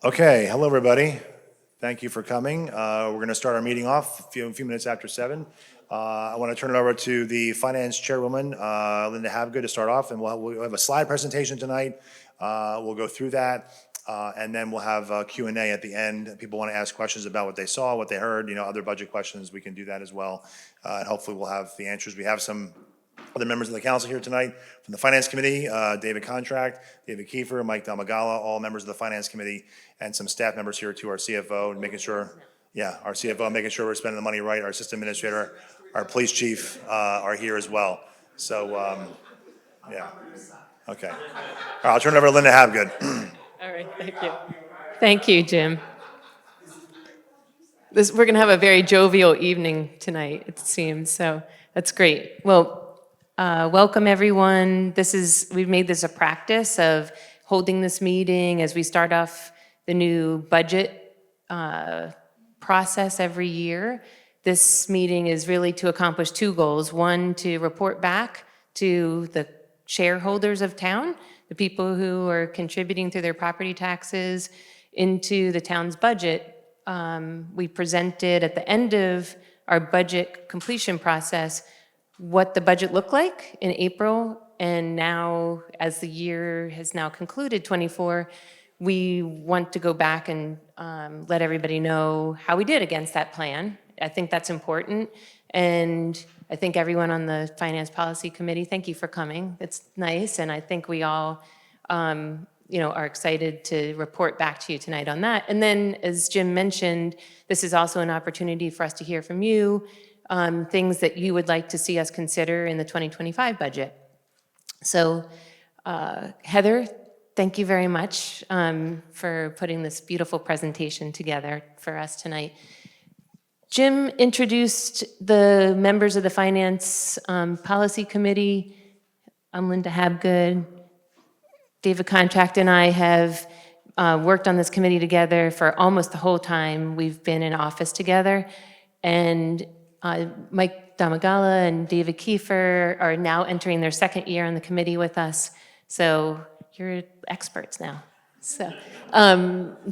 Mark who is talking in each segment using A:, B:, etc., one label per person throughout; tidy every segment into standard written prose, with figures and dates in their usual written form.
A: Okay, hello everybody. Thank you for coming. We're going to start our meeting off a few minutes after 7. I want to turn it over to the Finance Chairwoman, Linda Havegood, to start off, and we'll have a slide presentation tonight. We'll go through that, and then we'll have Q&A at the end. People want to ask questions about what they saw, what they heard, other budget questions, we can do that as well. And hopefully we'll have the answers. We have some other members of the council here tonight from the Finance Committee, David Contract, David Kiefer, Mike Damagala, all members of the Finance Committee, and some staff members here too, our CFO, making sure, our CFO, making sure we're spending the money right, our assistant administrator, our police chief are here as well. So, okay. All right, I'll turn it over to Linda Havegood.
B: All right, thank you. Thank you, Jim. We're going to have a very jovial evening tonight, it seems, so that's great. Well, welcome everyone. We've made this a practice of holding this meeting as we start off the new budget process every year. This meeting is really to accomplish two goals. One, to report back to the shareholders of town, the people who are contributing through their property taxes into the town's budget. We presented at the end of our budget completion process what the budget looked like in April, and now, as the year has now concluded, 24, we want to go back and let everybody know how we did against that plan. I think that's important, and I think everyone on the Finance Policy Committee, thank you for coming. It's nice, and I think we all are excited to report back to you tonight on that. And then, as Jim mentioned, this is also an opportunity for us to hear from you, things that you would like to see us consider in the 2025 budget. So, Heather, thank you very much for putting this beautiful presentation together for us tonight. Jim introduced the members of the Finance Policy Committee. I'm Linda Havegood. David Contract and I have worked on this committee together for almost the whole time we've been in office together. And Mike Damagala and David Kiefer are now entering their second year on the committee with us. So you're experts now. So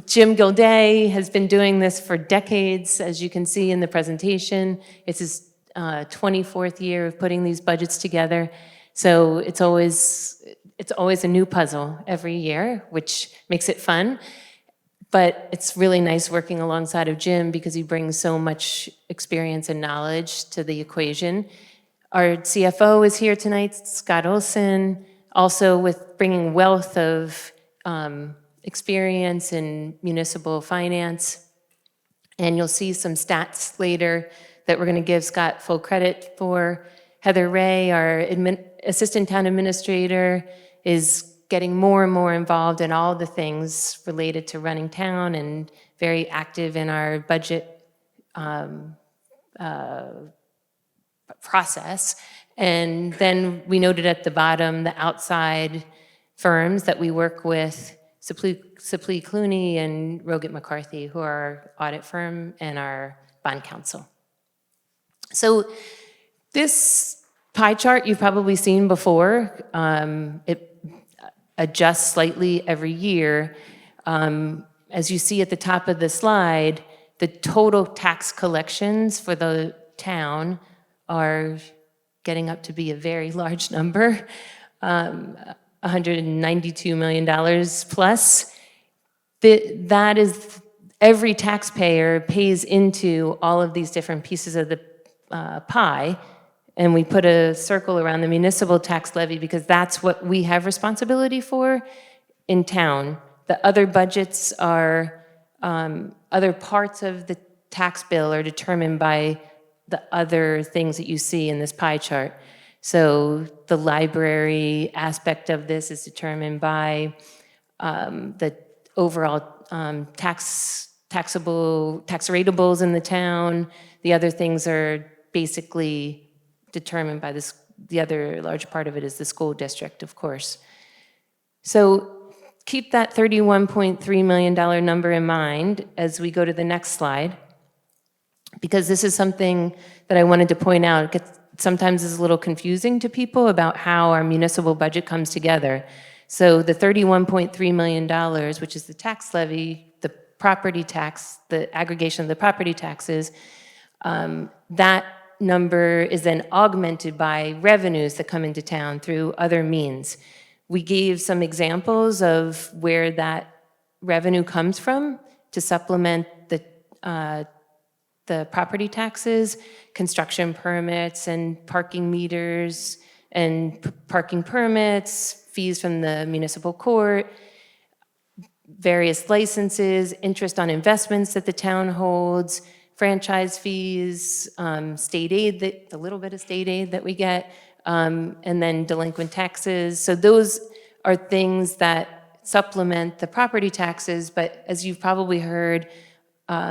B: Jim Gilday has been doing this for decades, as you can see in the presentation. It's his 24th year of putting these budgets together. So it's always a new puzzle every year, which makes it fun. But it's really nice working alongside of Jim because he brings so much experience and knowledge to the equation. Our CFO is here tonight, Scott Olson, also with bringing wealth of experience in municipal finance. And you'll see some stats later that we're going to give Scott full credit for. Heather Ray, our assistant town administrator, is getting more and more involved in all the things related to running town and very active in our budget process. And then we noted at the bottom the outside firms that we work with, Saplee Clooney and Roget McCarthy, who are our audit firm and our bond counsel. So this pie chart you've probably seen before. It adjusts slightly every year. As you see at the top of the slide, the total tax collections for the town are getting up to be a very large number, $192 million plus. That is, every taxpayer pays into all of these different pieces of the pie. And we put a circle around the municipal tax levy because that's what we have responsibility for in town. The other budgets are, other parts of the tax bill are determined by the other things that you see in this pie chart. So the library aspect of this is determined by the overall tax ratables in the town. The other things are basically determined by this. The other large part of it is the school district, of course. So keep that $31.3 million number in mind as we go to the next slide, because this is something that I wanted to point out. It sometimes is a little confusing to people about how our municipal budget comes together. So the $31.3 million, which is the tax levy, the property tax, the aggregation of the property taxes, that number is then augmented by revenues that come into town through other means. We gave some examples of where that revenue comes from to supplement the property taxes, construction permits and parking meters and parking permits, fees from the municipal court, various licenses, interest on investments that the town holds, franchise fees, state aid, the little bit of state aid that we get, and then delinquent taxes. So those are things that supplement the property taxes, but as you've probably heard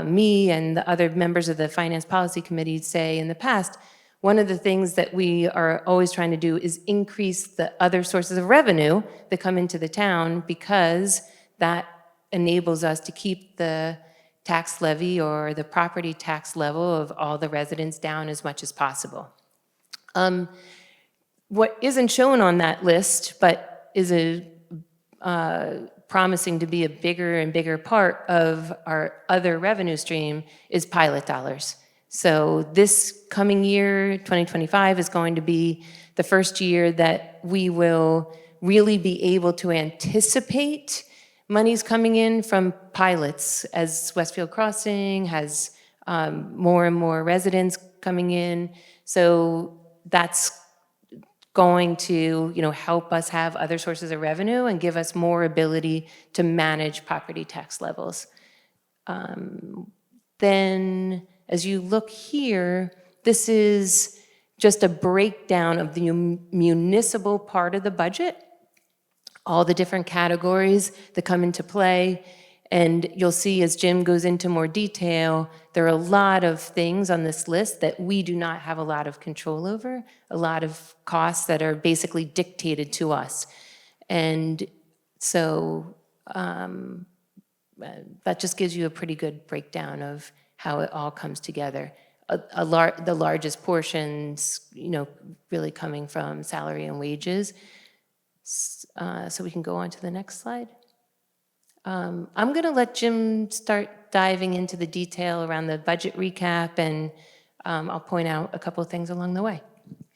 B: me and the other members of the Finance Policy Committee say in the past, one of the things that we are always trying to do is increase the other sources of revenue that come into the town, because that enables us to keep the tax levy or the property tax level of all the residents down as much as possible. What isn't shown on that list, but is promising to be a bigger and bigger part of our other revenue stream, is pilot dollars. So this coming year, 2025, is going to be the first year that we will really be able to anticipate monies coming in from pilots, as Westfield Crossing has more and more residents coming in. So that's going to, help us have other sources of revenue and give us more ability to manage property tax levels. Then, as you look here, this is just a breakdown of the municipal part of the budget, all the different categories that come into play. And you'll see as Jim goes into more detail, there are a lot of things on this list that we do not have a lot of control over, a lot of costs that are basically dictated to us. And so that just gives you a pretty good breakdown of how it all comes together. The largest portions, really coming from salary and wages. So we can go on to the next slide. I'm going to let Jim start diving into the detail around the budget recap, and I'll point out a couple of things along the way.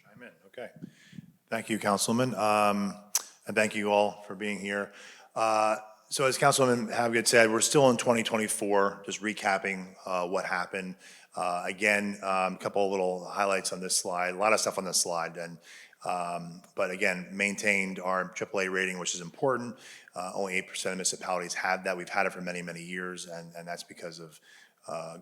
A: Chime in, okay. Thank you, Councilwoman, and thank you all for being here. So as Councilwoman Havgett said, we're still in 2024, just recapping what happened. Again, a couple of little highlights on this slide, a lot of stuff on this slide, and but again, maintained our AAA rating, which is important. Only 8% of municipalities have that. We've had it for many, many years, and that's because of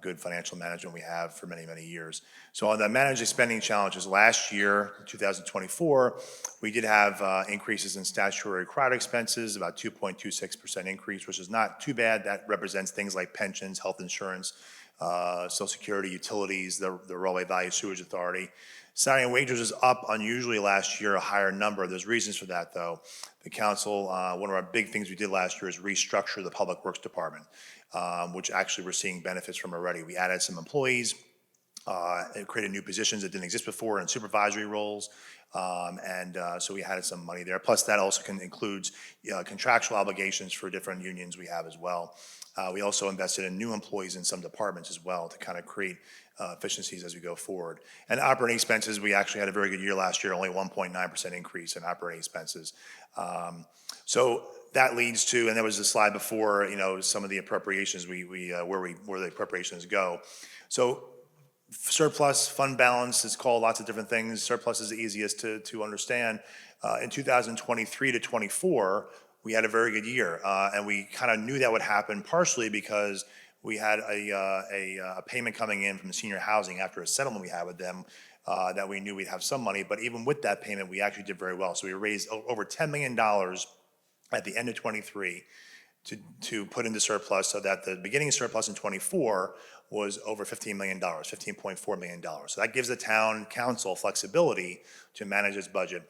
A: good financial management we have for many, many years. So on the managing spending challenges, last year, 2024, we did have increases in statutory required expenses, about 2.26% increase, which is not too bad. That represents things like pensions, health insurance, Social Security, utilities, the Railway Value Sewage Authority. Salary and wages is up unusually last year, a higher number. There's reasons for that, though. The council, one of our big things we did last year is restructure the Public Works Department, which actually we're seeing benefits from already. We added some employees, and created new positions that didn't exist before in supervisory roles, so we added some money there. Plus, that also includes contractual obligations for different unions we have as well. We also invested in new employees in some departments as well to kind of create efficiencies as we go forward. And operating expenses, we actually had a very good year last year, only 1.9% increase in operating expenses. So that leads to, and there was a slide before, some of the appropriations where the appropriations go. So surplus, fund balance is called lots of different things. Surplus is the easiest to understand. In 2023 to 24, we had a very good year, and we kind of knew that would happen partially because we had a payment coming in from senior housing after a settlement we had with them that we knew we'd have some money. But even with that payment, we actually did very well. So we raised over $10 million at the end of 23 to put into surplus, so that the beginning surplus in 24 was over $15 million, $15.4 million. So that gives the town council flexibility to manage its budget,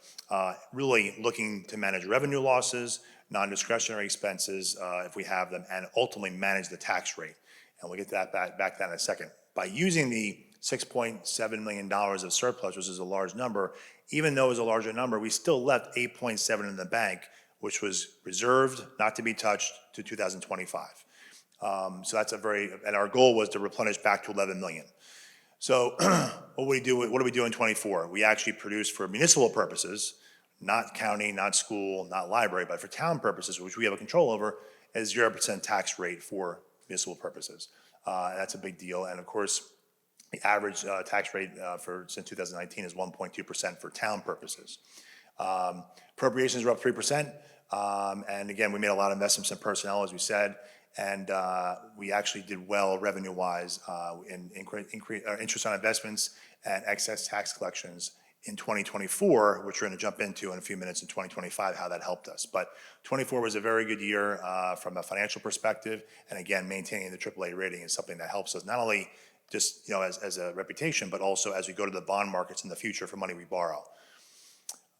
A: really looking to manage revenue losses, non-discretionary expenses if we have them, and ultimately manage the tax rate. And we'll get to that back in a second. By using the $6.7 million of surplus, which is a large number, even though it was a larger number, we still left 8.7 in the bank, which was reserved, not to be touched, to 2025. So that's and our goal was to replenish back to 11 million. So what do we do in '24? We actually produce for municipal purposes, not county, not school, not library, but for town purposes, which we have a control over, a 0% tax rate for municipal purposes. And that's a big deal. And of course, the average tax rate since 2019 is 1.2% for town purposes. Appropriations are up 3%. And again, we made a lot of investments in personnel, as we said, and we actually did well revenue-wise in interest on investments and excess tax collections in 2024, which we're going to jump into in a few minutes in 2025, how that helped us. But '24 was a very good year from a financial perspective, and again, maintaining the AAA rating is something that helps us not only just as a reputation, but also as we go to the bond markets in the future for money we borrow.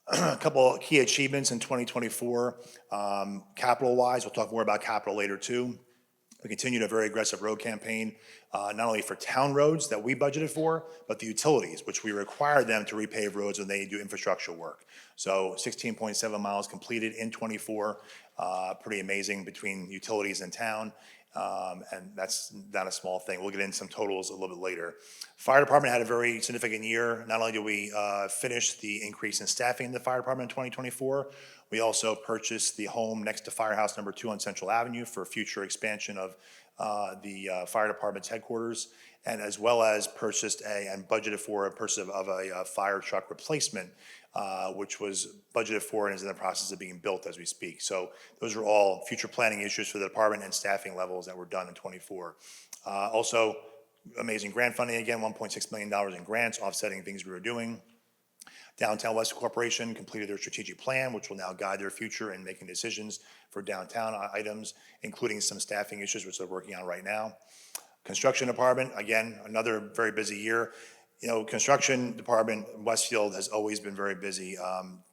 A: A couple of key achievements in 2024. Capital-wise, we'll talk more about capital later too. We continued a very aggressive road campaign, not only for town roads that we budgeted for, but the utilities, which we require them to repave roads when they do infrastructure work. So 16.7 miles completed in '24, pretty amazing between utilities and town. And that's not a small thing. We'll get into some totals a little bit later. Fire department had a very significant year. Not only did we finish the increase in staffing in the fire department in 2024, we also purchased the home next to Firehouse Number 2 on Central Avenue for future expansion of the fire department's headquarters, and as well as purchased and budgeted for a purchase of a fire truck replacement, which was budgeted for and is in the process of being built as we speak. So those are all future planning issues for the department and staffing levels that were done in '24. Also, amazing grant funding again, $1.6 million in grants offsetting things we were doing. Downtown Westfield Corporation completed their strategic plan, which will now guide their future in making decisions for downtown items, including some staffing issues, which they're working on right now. Construction department, again, another very busy year. Construction department, Westfield has always been very busy.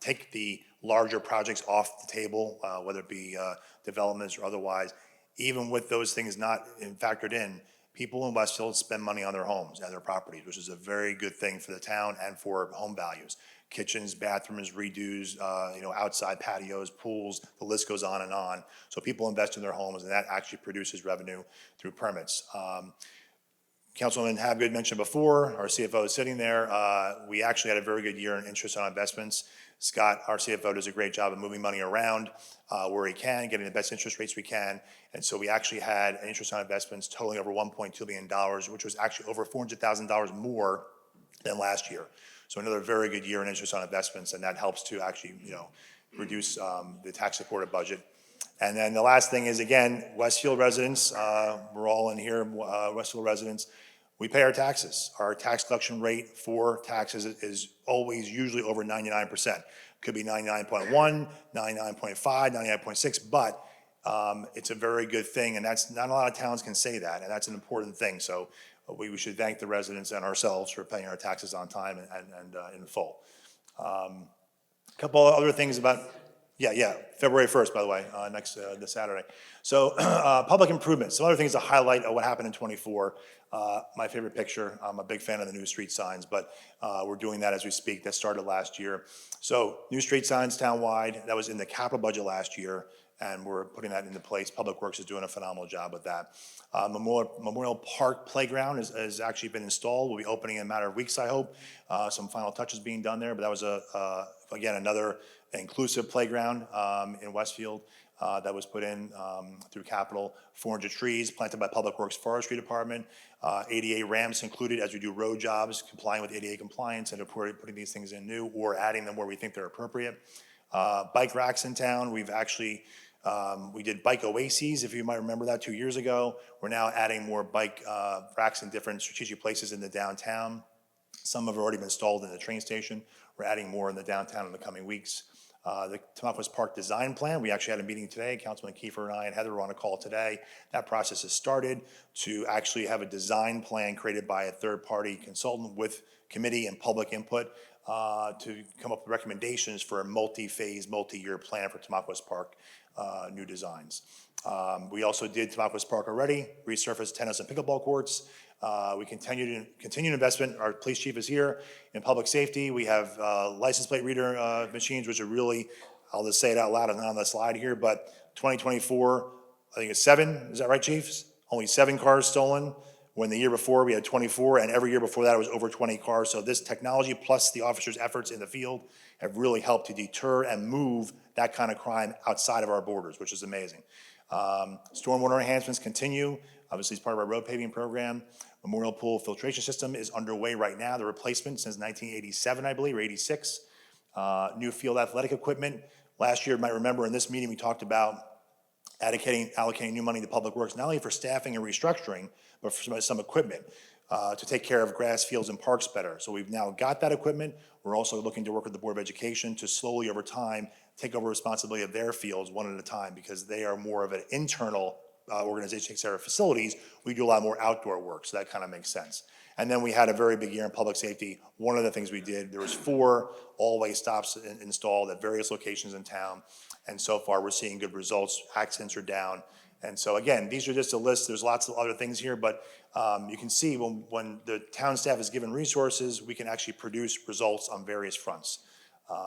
A: Take the larger projects off the table, whether it be developments or otherwise. Even with those things not factored in, people in Westfield spend money on their homes and their properties, which is a very good thing for the town and for home values. Kitchens, bathrooms, redos, outside patios, pools, the list goes on and on. So people invest in their homes, and that actually produces revenue through permits. Councilman Habgood mentioned before, our CFO is sitting there. We actually had a very good year in interest on investments. Scott, our CFO, does a great job of moving money around where he can, getting the best interest rates we can. And so we actually had an interest on investments totaling over $1.2 million, which was actually over $400,000 more than last year. So another very good year in interest on investments, and that helps to actually, reduce the tax-supported budget. And then the last thing is, again, Westfield residents, we're all in here, Westfield residents, we pay our taxes. Our tax collection rate for taxes is always usually over 99%. Could be 99.1, 99.5, 99.6, but it's a very good thing, and that's not a lot of towns can say that, and that's an important thing. So we should thank the residents and ourselves for paying our taxes on time and in full. A couple of other things about, February 1st, by the way, this Saturday. So public improvements, some other things to highlight of what happened in '24. My favorite picture, I'm a big fan of the new street signs, but we're doing that as we speak. That started last year. So new street signs townwide, that was in the capital budget last year, and we're putting that into place. Public Works is doing a phenomenal job with that. Memorial Park Playground has actually been installed. We'll be opening in a matter of weeks, I hope. Some final touches being done there, but that was, again, another inclusive playground in Westfield that was put in through capital. 400 trees planted by Public Works Forestry Department. ADA ramps included as we do road jobs, complying with ADA compliance, and putting these things in new or adding them where we think they're appropriate. Bike racks in town, we've actually, we did bike oases, if you might remember that 2 years ago. We're now adding more bike racks in different strategic places in the downtown. Some have already been installed in the train station. We're adding more in the downtown in the coming weeks. The Tamaulipas Park Design Plan, we actually had a meeting today. Councilman Kiefer and I and Heather were on a call today. That process has started to actually have a design plan created by a third-party consultant with committee and public input to come up with recommendations for a multi-phase, multi-year plan for Tamaulipas Park new designs. We also did Tamaulipas Park already, resurfaced tennis and pickleball courts. We continue investment. Our police chief is here. In public safety, we have license plate reader machines, which are really, I'll just say it out loud and not on the slide here, but 2024, I think it's 7. Is that right, chiefs? only 7 cars stolen, when the year before we had 24, and every year before that it was over 20 cars. So this technology plus the officers' efforts in the field have really helped to deter and move that kind of crime outside of our borders, which is amazing. Stormwater enhancements continue. Obviously, it's part of our road paving program. Memorial Pool filtration system is underway right now, the replacement since 1987, I believe, or 86. New field athletic equipment. Last year, you might remember in this meeting, we talked about allocating new money to Public Works, not only for staffing and restructuring, but for some equipment to take care of grass fields and parks better. So we've now got that equipment. We're also looking to work with the Board of Education to slowly, over time, take over responsibility of their fields one at a time, because they are more of an internal organization, takes care of facilities. We do a lot more outdoor work, so that kind of makes sense. And then we had a very big year in public safety. One of the things we did, there was 4 all-way stops installed at various locations in town. And so far, we're seeing good results. Accidents are down. And so again, these are just a list. There's lots of other things here, but you can see when the town staff is given resources, we can actually produce results on various fronts.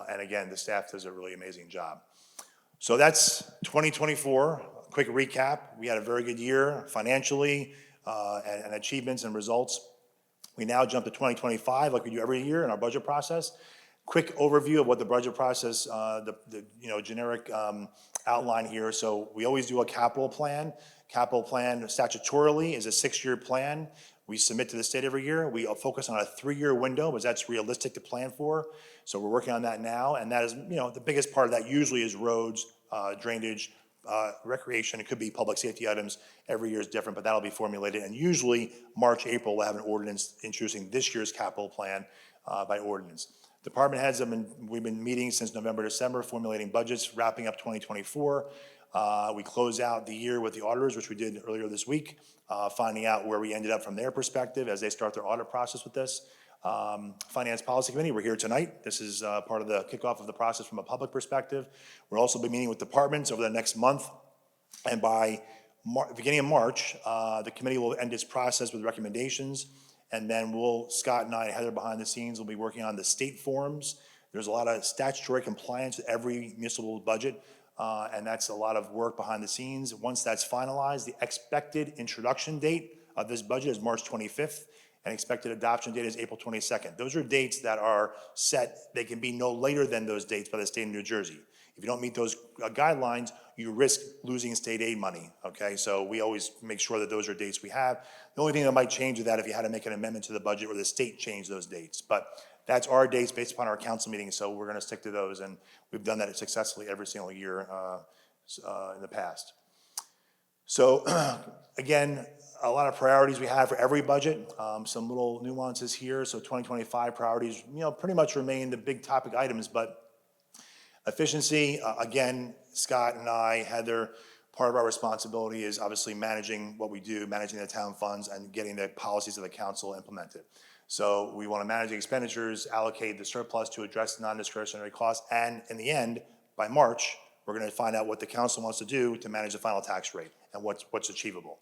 A: And again, the staff does a really amazing job. So that's 2024. Quick recap. We had a very good year financially and achievements and results. We now jump to 2025 like we do every year in our budget process. Quick overview of what the budget process, generic outline here. So we always do a capital plan. Capital plan statutorily is a 6-year plan. We submit to the state every year. We focus on a 3-year window, because that's realistic to plan for. So we're working on that now, and that is, the biggest part of that usually is roads, drainage, recreation. It could be public safety items. Every year is different, but that'll be formulated. And usually March, April, we'll have an ordinance introducing this year's capital plan by ordinance. Department heads we've been meeting since November, December, formulating budgets, wrapping up 2024. We close out the year with the auditors, which we did earlier this week, finding out where we ended up from their perspective as they start their audit process with this. Finance Policy Committee, we're here tonight. This is part of the kickoff of the process from a public perspective. We'll also be meeting with departments over the next month, and by beginning of March, the committee will end its process with recommendations, and then Scott and I, Heather behind the scenes, will be working on the state forms. There's a lot of statutory compliance with every municipal budget, and that's a lot of work behind the scenes. Once that's finalized, the expected introduction date of this budget is March 25th, and expected adoption date is April 22nd. Those are dates that are set. They can be no later than those dates by the state of New Jersey. If you don't meet those guidelines, you risk losing state aid money, okay? So we always make sure that those are dates we have. The only thing that might change is that if you had to make an amendment to the budget or the state changed those dates. But that's our dates based upon our council meetings, so we're gonna stick to those, and we've done that successfully every single year in the past. So again, a lot of priorities we have for every budget, some little nuances here. So 2025 priorities, pretty much remain the big topic items, but efficiency, again, Scott and I, Heather, part of our responsibility is obviously managing what we do, managing the town funds, and getting the policies of the council implemented. So we want to manage the expenditures, allocate the surplus to address non-discretionary costs, and in the end, by March, we're going to find out what the council wants to do to manage the final tax rate and what's achievable.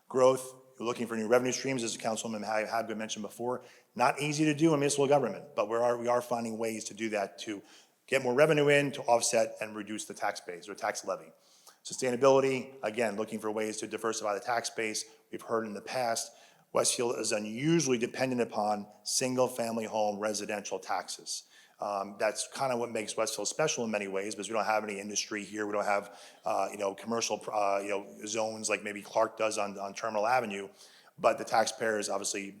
A: Growth, we're looking for new revenue streams, as the councilman had been mentioned before. Not easy to do in municipal government, but we are finding ways to do that, to get more revenue in, to offset and reduce the tax base or tax levy. Sustainability, again, looking for ways to diversify the tax base. We've heard in the past, Westfield is unusually dependent upon single-family home residential taxes. That's kind of what makes Westfield special in many ways, because we don't have any industry here. We don't have, commercial, zones like maybe Clark does on Terminal Avenue. But the taxpayers obviously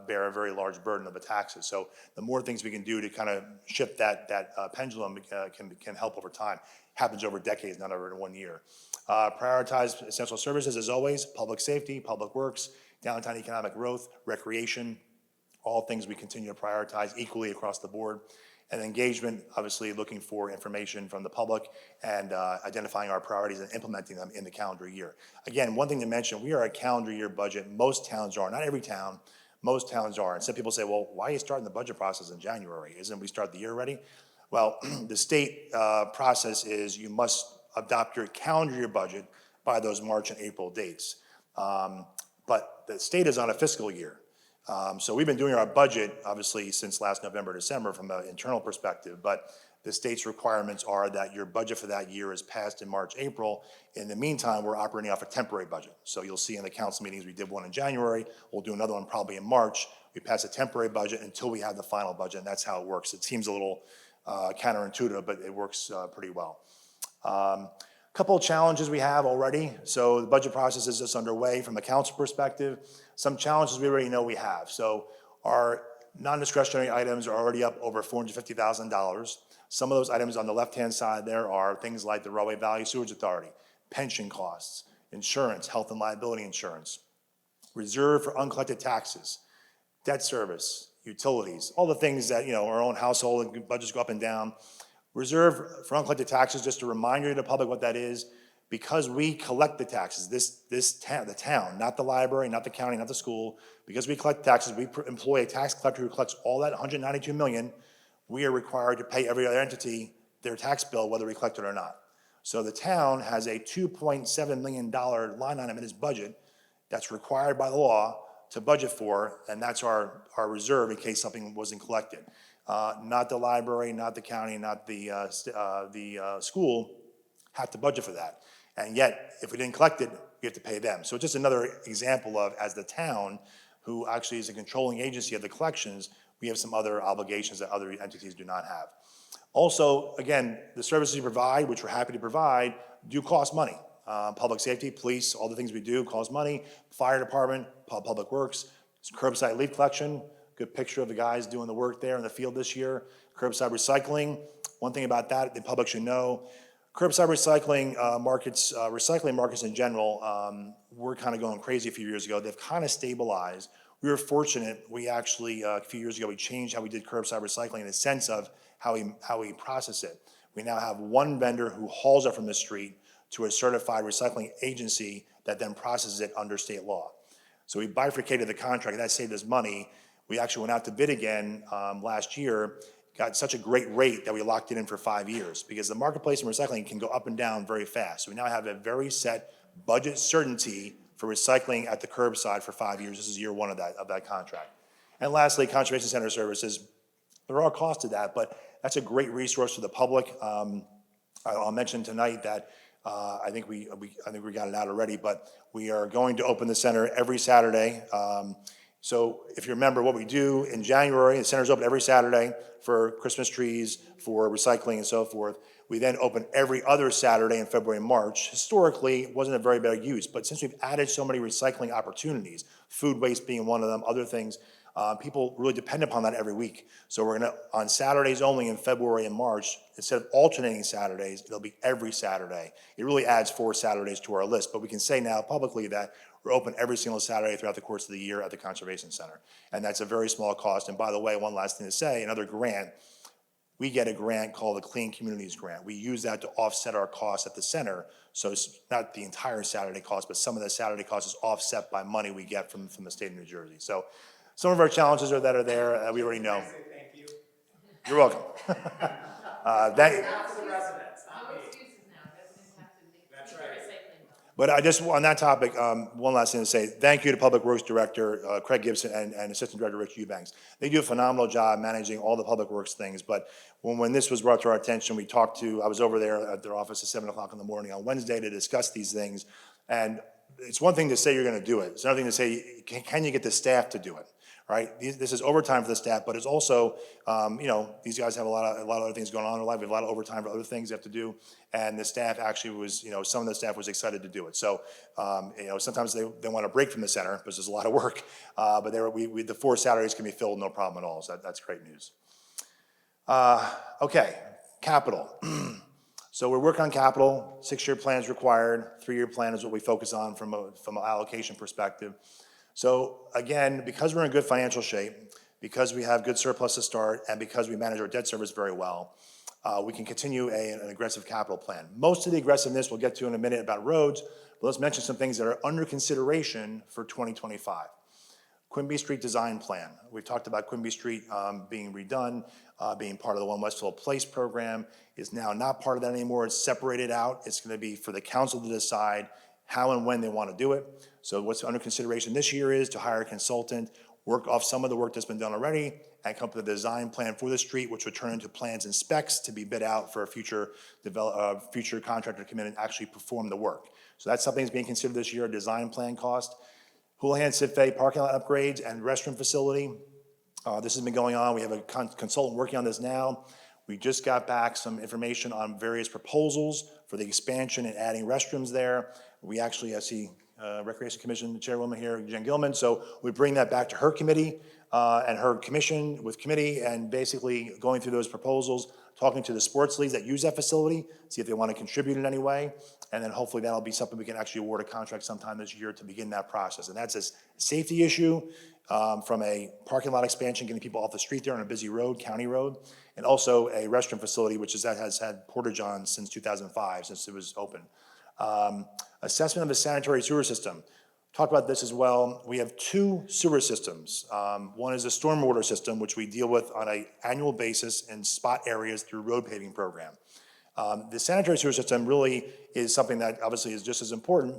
A: bear a very large burden of the taxes. So the more things we can do to kind of shift that pendulum can help over time. Happens over decades, not over in 1 year. Prioritize essential services as always: public safety, public works, downtown economic growth, recreation, all things we continue to prioritize equally across the board. And engagement, obviously looking for information from the public and identifying our priorities and implementing them in the calendar year. Again, one thing to mention, we are a calendar year budget. Most towns are, not every town, most towns are. And some people say, well, why are you starting the budget process in January? Isn't we start the year already? Well, the state process is you must adopt your calendar year budget by those March and April dates. But the state is on a fiscal year. So we've been doing our budget, obviously, since last November, December from an internal perspective, but the state's requirements are that your budget for that year is passed in March, April. In the meantime, we're operating off a temporary budget. So you'll see in the council meetings, we did one in January, we'll do another one probably in March. We pass a temporary budget until we have the final budget, and that's how it works. It seems a little counterintuitive, but it works pretty well. Couple of challenges we have already. So the budget process is just underway from a council perspective. Some challenges we already know we have. So our non-discretionary items are already up over $450,000. Some of those items on the left-hand side there are things like the Railway Valley Sewage Authority, pension costs, insurance, health and liability insurance, reserve for uncollected taxes, debt service, utilities, all the things that, our own household and budgets go up and down. Reserve for uncollected taxes, just a reminder to the public what that is, because we collect the taxes, the town, not the library, not the county, not the school, because we collect taxes, we employ a tax collector who collects all that 192 million, we are required to pay every other entity their tax bill, whether we collect it or not. So the town has a $2.7 million line item in its budget that's required by the law to budget for, and that's our reserve in case something wasn't collected. Not the library, not the county, not the school have to budget for that. And yet, if we didn't collect it, we have to pay them. So it's just another example of, as the town, who actually is a controlling agency of the collections, we have some other obligations that other entities do not have. Also, again, the services we provide, which we're happy to provide, do cost money. Public safety, police, all the things we do cost money. Fire department, public works, curbside leaf collection. Good picture of the guys doing the work there in the field this year. Curbside recycling. One thing about that the public should know, curbside recycling recycling markets in general, were kind of going crazy a few years ago. They've kind of stabilized. We were fortunate. We actually, a few years ago, we changed how we did curbside recycling in the sense of how we process it. We now have one vendor who hauls it from the street to a certified recycling agency that then processes it under state law. So we bifurcated the contract, and that saved us money. We actually went out to bid again last year, got such a great rate that we locked it in for 5 years, because the marketplace in recycling can go up and down very fast. So we now have a very set budget certainty for recycling at the curbside for 5 years. This is year one of that contract. And lastly, Conservation Center services. There are costs to that, but that's a great resource for the public. I'll mention tonight that I think we got it out already, but we are going to open the center every Saturday. So if you remember what we do in January, the center's open every Saturday for Christmas trees, for recycling and so forth. We then open every other Saturday in February and March. Historically, it wasn't a very big use, but since we've added so many recycling opportunities, food waste being one of them, other things, people really depend upon that every week. So we're gonna, on Saturdays only in February and March, instead of alternating Saturdays, it'll be every Saturday. It really adds 4 Saturdays to our list, but we can say now publicly that we're open every single Saturday throughout the course of the year at the Conservation Center. And that's a very small cost. And by the way, one last thing to say, another grant, we get a grant called the Clean Communities Grant. We use that to offset our costs at the center. So it's not the entire Saturday cost, but some of the Saturday cost is offset by money we get from the state of New Jersey. So some of our challenges are there, we already know.
C: Thank you.
A: You're welcome.
C: Not for the residents, not me.
B: Excuses now, residents have to make
C: That's
B: the
C: right.
B: recycling bill.
A: But I just, on that topic, one last thing to say. Thank you to Public Works Director Craig Gibson and Assistant Director Rich Eubanks. They do a phenomenal job managing all the Public Works things. But when this was brought to our attention, I was over there at their office at 7 o'clock in the morning on Wednesday to discuss these things. And it's one thing to say you're going to do it. It's another thing to say, can you get the staff to do it? Right? This is overtime for the staff, but it's also, these guys have a lot of other things going on in their life. We have a lot of overtime for other things they have to do. And the staff actually was, some of the staff was excited to do it. So, sometimes they want to break from the center because there's a lot of work. But the 4 Saturdays can be filled, no problem at all. So that's great news. Okay, capital. So we're working on capital. 6-year plan is required. 3-year plan is what we focus on from an allocation perspective. So again, because we're in good financial shape, because we have good surplus to start, and because we manage our debt service very well, we can continue an aggressive capital plan. Most of the aggressiveness we'll get to in a minute about roads, but let's mention some things that are under consideration for 2025. Quimby Street Design Plan. We've talked about Quimby Street being redone, being part of the One Westfield Place program. Is now not part of that anymore. It's separated out. It's going to be for the council to decide how and when they want to do it. So what's under consideration this year is to hire a consultant. work off some of the work that's been done already, and come up with a design plan for the street, which would turn into plans and specs to be bid out for a future contractor to come in and actually perform the work. So that's something that's being considered this year, a design plan cost. Houlihan Sitfe parking lot upgrades and restroom facility. This has been going on. We have a consultant working on this now. We just got back some information on various proposals for the expansion and adding restrooms there. We actually, I see Recreation Commission Chairwoman here, Jen Gilman, so we bring that back to her committee and her commission with committee, and basically going through those proposals, talking to the sports leagues that use that facility, see if they want to contribute in any way, and then hopefully that'll be something we can actually award a contract sometime this year to begin that process. And that's a safety issue from a parking lot expansion, getting people off the street there on a busy road, county road, and also a restroom facility, which has had portage on since 2005, since it was open. Assessment of the sanitary sewer system. Talked about this as well. We have two sewer systems. One is a stormwater system, which we deal with on an annual basis in spot areas through road paving program. The sanitary sewer system really is something that obviously is just as important,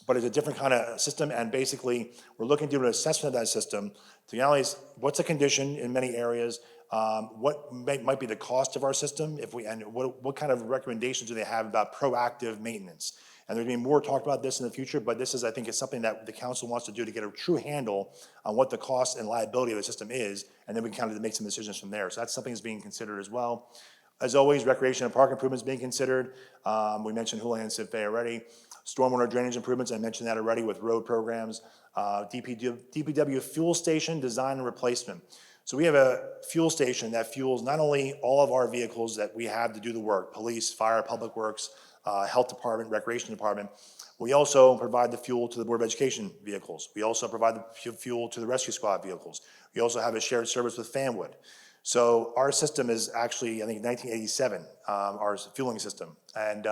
A: but it's a different kind of system, and basically we're looking to do an assessment of that system to analyze what's the condition in many areas, what might be the cost of our system, and what kind of recommendations do they have about proactive maintenance. And there's going to be more talk about this in the future, but this is, I think, is something that the council wants to do to get a true handle on what the cost and liability of the system is, and then we can kind of make some decisions from there. So that's something that's being considered as well. As always, recreation and park improvements being considered. We mentioned Houlihan Sitfe already. Stormwater drainage improvements, I mentioned that already with road programs. DPW fuel station design and replacement. So we have a fuel station that fuels not only all of our vehicles that we have to do the work, police, fire, public works, health department, recreation department. We also provide the fuel to the Board of Education vehicles. We also provide the fuel to the rescue squad vehicles. We also have a shared service with Fanwood. So our system is actually, I think, 1987, our fueling system, and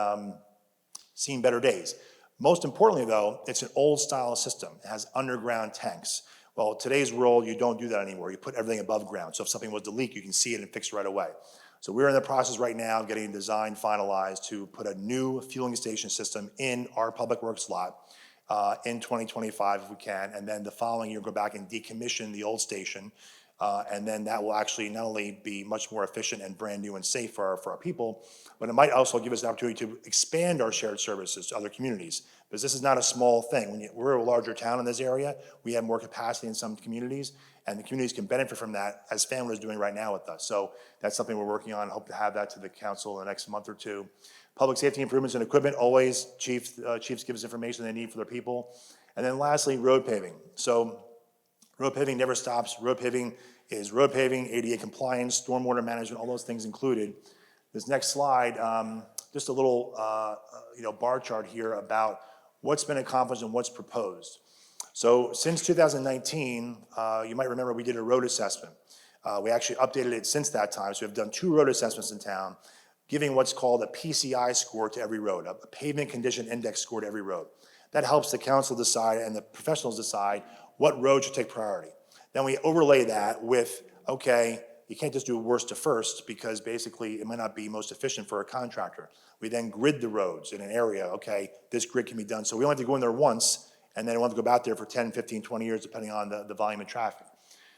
A: seen better days. Most importantly, though, it's an old style system. It has underground tanks. Well, today's world, you don't do that anymore. You put everything above ground. So if something was to leak, you can see it and fix it right away. So we're in the process right now of getting design finalized to put a new fueling station system in our public works lot in 2025 if we can. And then the following year, go back and decommission the old station. And then that will actually not only be much more efficient and brand new and safe for our people, but it might also give us an opportunity to expand our shared services to other communities. Because this is not a small thing. We're a larger town in this area. We have more capacity in some communities, and the communities can benefit from that, as Fanwood is doing right now with us. So that's something we're working on. Hope to have that to the council in the next month or two. Public safety improvements and equipment, always chiefs give us information they need for their people. And then lastly, road paving. So road paving never stops. Road paving is road paving, ADA compliance, stormwater management, all those things included. This next slide, just a little bar chart here about what's been accomplished and what's proposed. So since 2019, you might remember we did a road assessment. We actually updated it since that time. So we've done 2 road assessments in town, giving what's called a PCI score to every road, a pavement condition index score to every road. That helps the council decide and the professionals decide what road should take priority. Then we overlay that with, okay, you can't just do worst to first because basically it might not be most efficient for a contractor. We then grid the roads in an area, okay, this grid can be done. So we only have to go in there once, and then we want to go back there for 10, 15, 20 years, depending on the volume of traffic.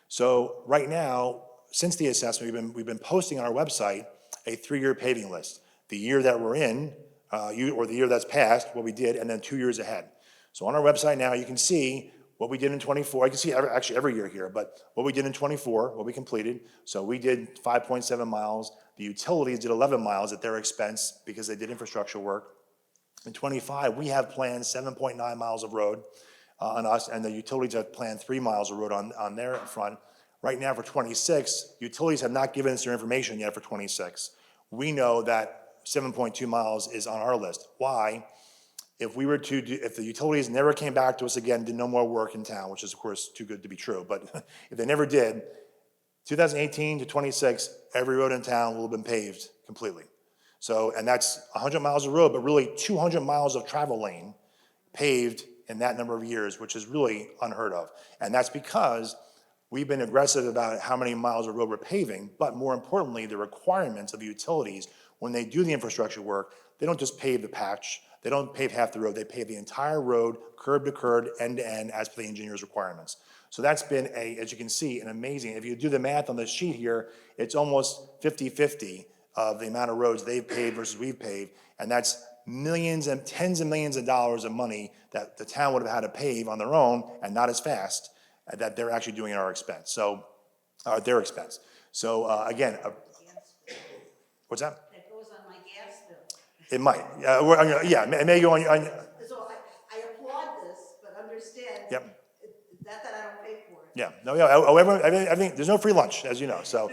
A: So right now, since the assessment, we've been posting on our website a 3-year paving list. The year that we're in, or the year that's passed, what we did, and then 2 years ahead. So on our website now, you can see what we did in 24. I can see actually every year here, but what we did in 24, what we completed. So we did 5.7 miles. The utilities did 11 miles at their expense because they did infrastructure work. In 25, we have planned 7.9 miles of road on us, and the utilities have planned 3 miles of road on their front. Right now for 26, utilities have not given us their information yet for 26. We know that 7.2 miles is on our list. Why? If the utilities never came back to us again, did no more work in town, which is of course too good to be true, but if they never did, 2018 to 26, every road in town will have been paved completely. So, and that's 100 miles of road, but really 200 miles of travel lane paved in that number of years, which is really unheard of. And that's because we've been aggressive about how many miles of road we're paving, but more importantly, the requirements of the utilities when they do the infrastructure work, they don't just pave the patch, They don't pave half the road, they pave the entire road, curb to curb, end to end, as per the engineer's requirements. So that's been as you can see, an amazing, if you do the math on the sheet here, it's almost 50-50 of the amount of roads they've paved versus we've paved, and that's millions and tens of millions of dollars of money that the town would have had to pave on their own and not as fast, that they're actually doing at our expense, so, at their expense. So, again, what's that?
D: That goes on my gas bill.
A: It might, yeah, it may go on,
D: So I applaud this, but understand.
A: Yep.
D: Not that I don't pay for it.
A: yeah, no, yeah, however, I think, there's no free lunch, as you know, so,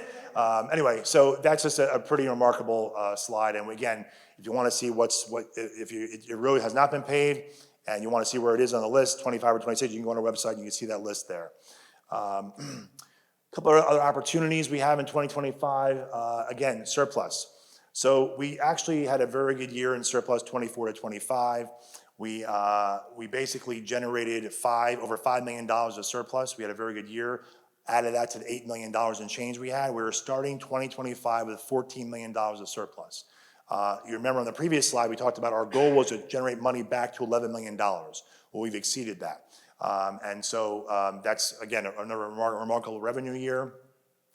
A: anyway, so that's just a pretty remarkable, slide, and again, if you wanna see if your road has not been paved, and you wanna see where it is on the list, 25 or 26, you can go on our website, and you can see that list there. Couple of other opportunities we have in 2025, again, surplus. So we actually had a very good year in surplus 24 to 25. We basically generated over $5 million of surplus. We had a very good year. Added that to the $8 million in change we had. We were starting 2025 with $14 million of surplus. You remember on the previous slide, we talked about our goal was to generate money back to $11 million. Well, we've exceeded that. And so that's, again, another remarkable revenue year.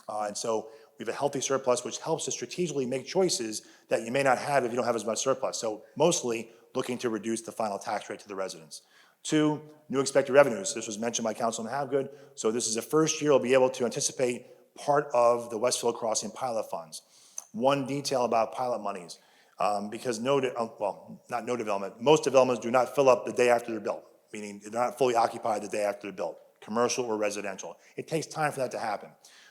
A: And so we have a healthy surplus, which helps us strategically make choices that you may not have if you don't have as much surplus. So mostly looking to reduce the final tax rate to the residents. 2, new expected revenues. This was mentioned by Councilman Havgood. So this is the first year we'll be able to anticipate part of the Westfield Crossing pilot funds. One detail about pilot monies, because not no development, most developments do not fill up the day after they're built, meaning they're not fully occupied the day after they're built, commercial or residential. It takes time for that to happen.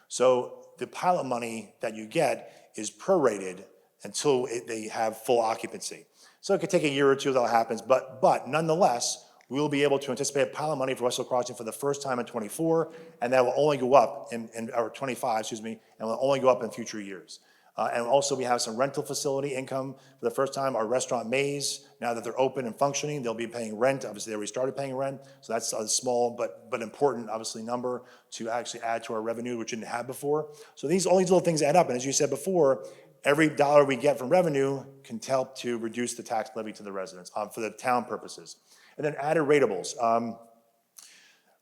A: So the pilot money that you get is prorated until they have full occupancy. So it could take a year or two that happens, but nonetheless, we will be able to anticipate pilot money for Westfield Crossing for the first time in 24, and that will only go up or 25, excuse me, and will only go up in future years. And also we have some rental facility income for the first time. Our restaurant Maze, now that they're open and functioning, they'll be paying rent. Obviously, they already started paying rent, so that's a small but important, obviously, number to actually add to our revenue, which we didn't have before. So all these little things add up, and as you said before, every dollar we get from revenue can help to reduce the tax levy to the residents for the town purposes. And then added ratables.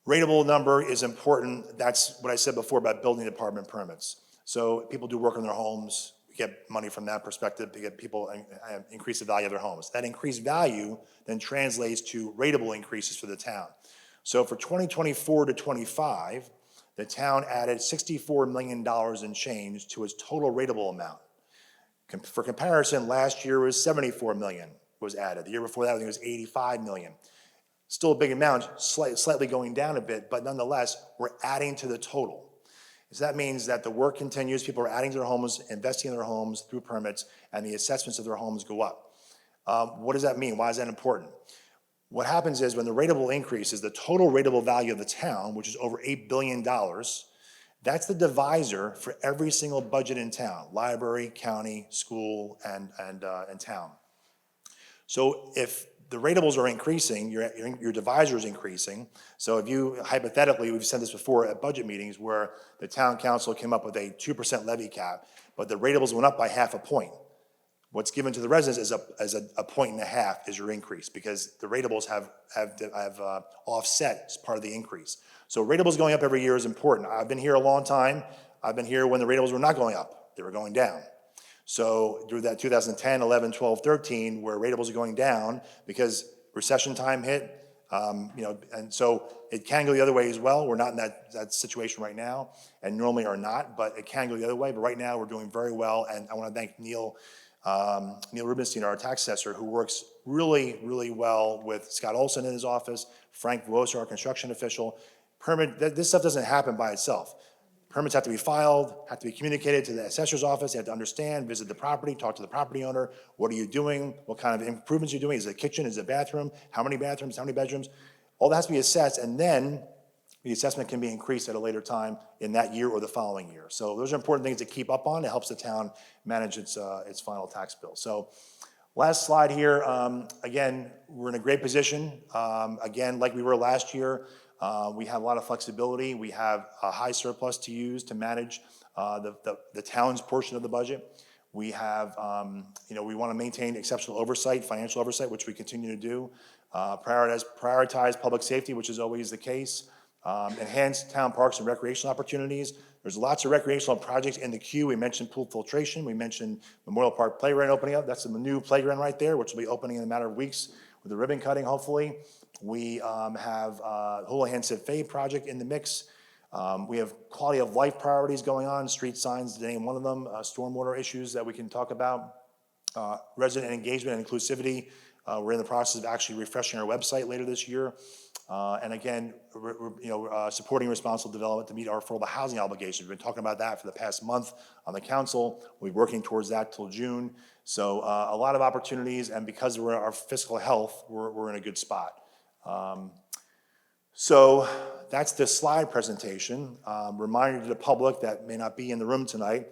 A: Ratable number is important. That's what I said before about building department permits. So people do work on their homes, we get money from that perspective to get people increase the value of their homes. That increased value then translates to ratable increases for the town. So for 2024 to 25, the town added $64 million in change to its total ratable amount. For comparison, last year was $74 million was added. The year before that, I think it was $85 million. Still a big amount, slightly going down a bit, but nonetheless, we're adding to the total. So that means that the work continues, people are adding to their homes, investing in their homes through permits, and the assessments of their homes go up. What does that mean? Why is that important? What happens is when the ratable increases, the total ratable value of the town, which is over $8 billion, that's the divisor for every single budget in town, library, county, school, and town. So if the ratables are increasing, your divisor is increasing. So if you, hypothetically, we've said this before at budget meetings where the town council came up with a 2% levy cap, but the ratables went up by half a point. What's given to the residents is a point and a half is your increase because the ratables have offset as part of the increase. So ratables going up every year is important. I've been here a long time. I've been here when the ratables were not going up, they were going down. So through that 2010, 11, 12, 13, where ratables are going down because recession time hit, and so it can go the other way as well. We're not in that situation right now, and normally are not, but it can go the other way. But right now we're doing very well, and I want to thank Neil Rubenstein, our tax assessor, who works really, really well with Scott Olson in his office, Frank Vuosa, our construction official. This stuff doesn't happen by itself. Permits have to be filed, have to be communicated to the assessor's office. They have to understand, visit the property, talk to the property owner. What are you doing? What kind of improvements are you doing? Is it a kitchen? Is it a bathroom? How many bathrooms? How many bedrooms? All that has to be assessed, and then the assessment can be increased at a later time in that year or the following year. So those are important things to keep up on. It helps the town manage its final tax bill. So last slide here. Again, we're in a great position. Again, like we were last year, we have a lot of flexibility. We have a high surplus to use to manage the town's portion of the budget. We have, we want to maintain exceptional oversight, financial oversight, which we continue to do. Prioritize public safety, which is always the case. Enhance town parks and recreational opportunities. There's lots of recreational projects in the queue. We mentioned pool filtration. We mentioned Memorial Park Playground opening up. That's a new playground right there, which will be opening in a matter of weeks with the ribbon cutting, hopefully. We have Houlihan Faye project in the mix. We have quality of life priorities going on, street signs, to name one of them, stormwater issues that we can talk about, resident engagement and inclusivity. We're in the process of actually refreshing our website later this year. And again, supporting responsible development to meet our affordable housing obligations. We've been talking about that for the past month on the council. We're working towards that till June. So a lot of opportunities, and because we're our fiscal health, we're in a good spot. So that's the slide presentation. Reminder to the public that may not be in the room tonight,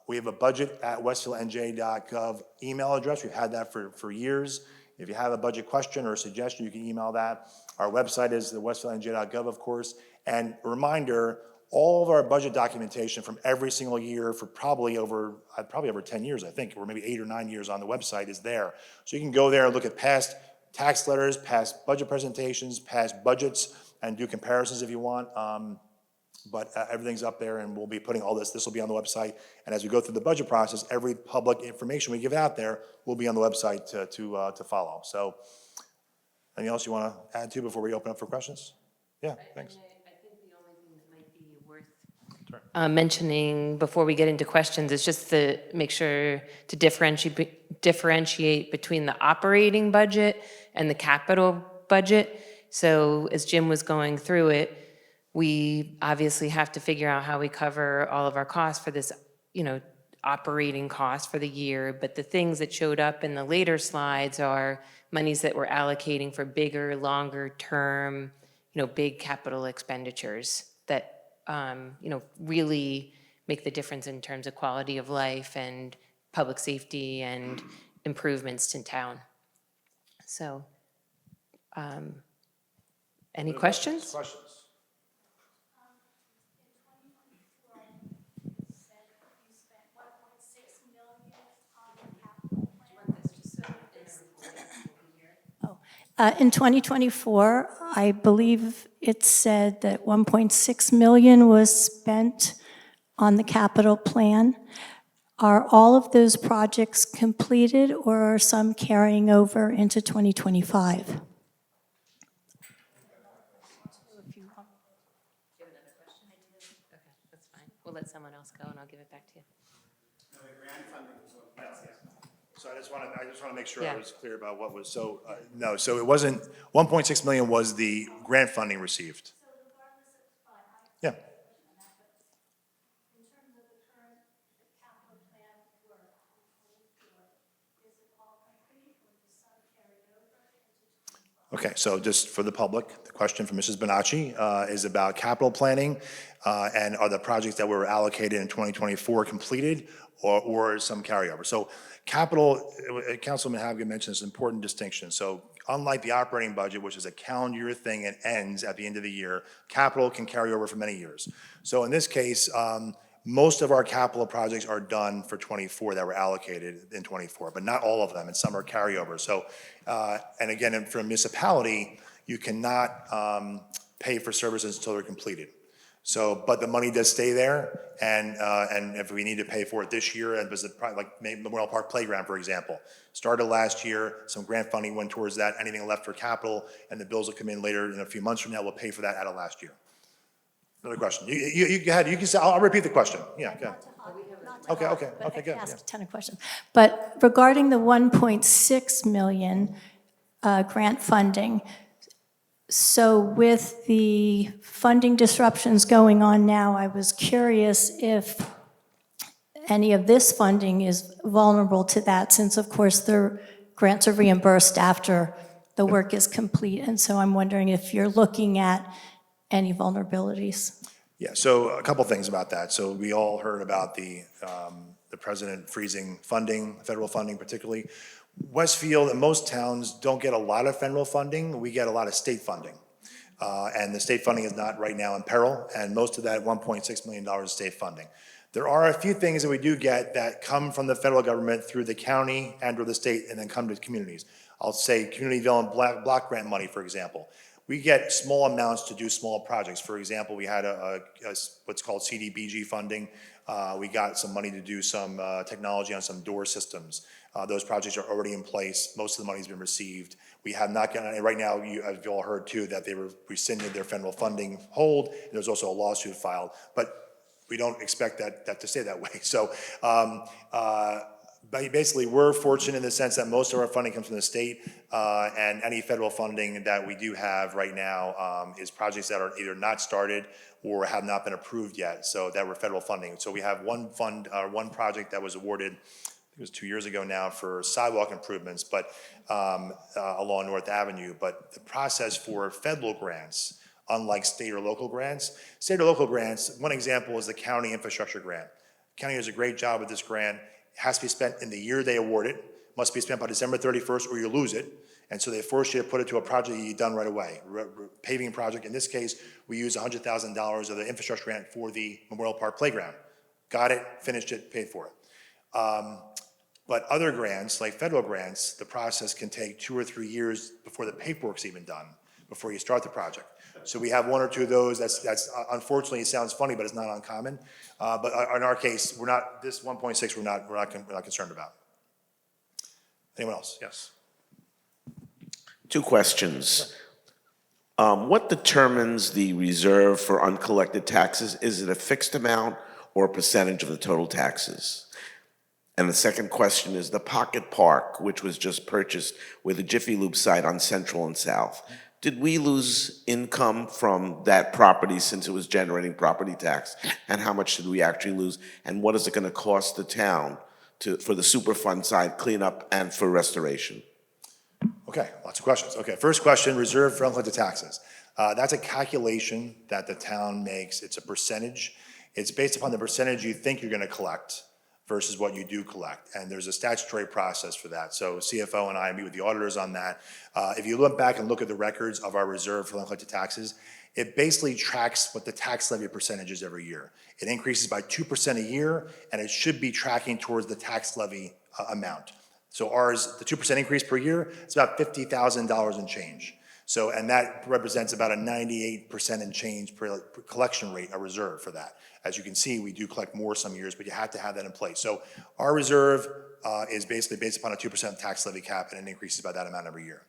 A: we have a budget at westfieldnj.gov email address. We've had that for years. If you have a budget question or a suggestion, you can email that. Our website is the westfieldnj.gov, of course. And a reminder, all of our budget documentation from every single year for probably over 10 years, I think, or maybe 8 or 9 years on the website is there. So you can go there and look at past tax letters, past budget presentations, past budgets, and do comparisons if you want. But everything's up there, and we'll be putting all this will be on the website. And as we go through the budget process, every public information we give out there will be on the website to follow. So anything else you want to add to before we open up for questions? Yeah, thanks.
B: I think the only thing that might be worth mentioning before we get into questions is just to make sure to differentiate between the operating budget and the capital budget. So as Jim was going through it, we obviously have to figure out how we cover all of our costs for this, operating costs for the year. But the things that showed up in the later slides are monies that we're allocating for bigger, longer term, big capital expenditures that, really make the difference in terms of quality of life and public safety and improvements to town. So, any questions?
A: Questions?
E: In 2024, I believe it said that 1.6 million was spent on the capital plan. Are all of those projects completed, or are some carrying over into 2025?
B: That's fine. We'll let someone else go and I'll give it back to you.
A: So I just want to make sure I
B: Yeah.
A: was clear about what was, no, so it wasn't, 1.6 million was the grant funding received. Yeah.
E: In terms of the current capital plan work is it all complete, or does some carry over into
A: Okay, so just for the public, the question from Mrs. Bonacci is about capital planning, and are the projects that were allocated in 2024 completed, or some carryover? So capital, Councilman Havigan mentioned this important distinction. So unlike the operating budget, which is a calendar year thing and ends at the end of the year, capital can carry over for many years. So in this case, most of our capital projects are done for 24 that were allocated in 24, but not all of them, and some are carryover. So, and again, for a municipality, you cannot pay for services until they're completed. So, but the money does stay there, and if we need to pay for it this year, and visit like Memorial Park Playground, for example, started last year, some grant funding went towards that, anything left for capital, and the bills will come in later in a few months from now, we'll pay for that out of last year. Another question. You go ahead, you can say, I'll repeat the question. Yeah, go ahead. Okay,
E: But I
A: good.
E: can ask a ton of questions. But regarding the 1.6 million grant funding, so with the funding disruptions going on now, I was curious if any of this funding is vulnerable to that, since of course the grants are reimbursed after the work is complete. And so I'm wondering if you're looking at any vulnerabilities.
A: Yeah, so a couple things about that. So we all heard about the president freezing funding, federal funding particularly. Westfield and most towns don't get a lot of federal funding. We get a lot of state funding. And the state funding is not right now in peril, and most of that $1.6 million is state funding. There are a few things that we do get that come from the federal government through the county and or the state and then come to communities. I'll say community development block grant money, for example. We get small amounts to do small projects. For example, we had what's called CDBG funding. We got some money to do some technology on some door systems. Those projects are already in place. Most of the money's been received. We have not gotten, and right now, as you all heard too, that they rescinded their federal funding hold. And there's also a lawsuit filed. But we don't expect that to stay that way. So basically, we're fortunate in the sense that most of our funding comes from the state, and any federal funding that we do have right now is projects that are either not started or have not been approved yet, so that were federal funding. So we have one project that was awarded, I think it was 2 years ago now, for sidewalk improvements, but along North Avenue. But the process for federal grants, unlike state or local grants. State or local grants, one example is the county infrastructure grant. County does a great job with this grant. It has to be spent in the year they award it, must be spent by December 31st or you lose it. And so they force you to put it to a project you get done right away, paving project. In this case, we used $100,000 of the infrastructure grant for the Memorial Park Playground. Got it, finished it, paid for it. But other grants, like federal grants, the process can take 2 or 3 years before the paperwork's even done, before you start the project. So we have 1 or 2 of those. That's unfortunately, it sounds funny, but it's not uncommon. But in our case, we're not, this 1.6, we're not concerned about. Anyone else? Yes.
F: 2 questions. What determines the reserve for uncollected taxes? Is it a fixed amount or a percentage of the total taxes? And the second question is the Pocket Park, which was just purchased with a Jiffy Lube site on Central and South. Did we lose income from that property since it was generating property tax? And how much did we actually lose? And what is it going to cost the town for the Superfund side cleanup and for restoration?
A: Okay, lots of questions. Okay, first question, reserve for uncollected taxes. That's a calculation that the town makes. It's a percentage. It's based upon the percentage you think you're going to collect versus what you do collect. And there's a statutory process for that. So CFO and I meet with the auditors on that. If you look back and look at the records of our reserve for uncollected taxes, it basically tracks what the tax levy percentage is every year. It increases by 2% a year, and it should be tracking towards the tax levy amount. So ours, the 2% increase per year, it's about $50,000 in change. So, and that represents about a 98% and change per collection rate, a reserve for that. As you can see, we do collect more some years, but you have to have that in place. So our reserve is basically based upon a 2% tax levy cap, and it increases by that amount every year.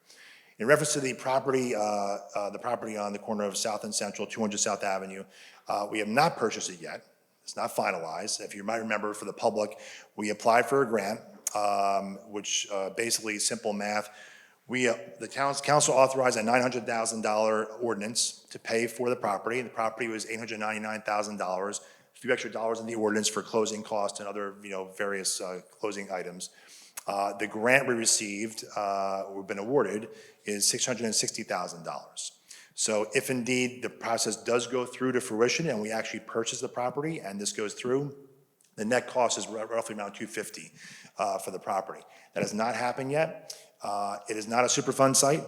A: In reference to the property on the corner of South and Central, 200 South Avenue, we have not purchased it yet. It's not finalized. If you might remember, for the public, we applied for a grant, which basically simple math. The town's council authorized a $900,000 ordinance to pay for the property. The property was $899,000. A few extra dollars in the ordinance for closing costs and other, various closing items. The grant we received, we've been awarded, is $660,000. So if indeed the process does go through to fruition and we actually purchase the property and this goes through, the net cost is roughly around $250,000 for the property. That has not happened yet. It is not a Superfund site.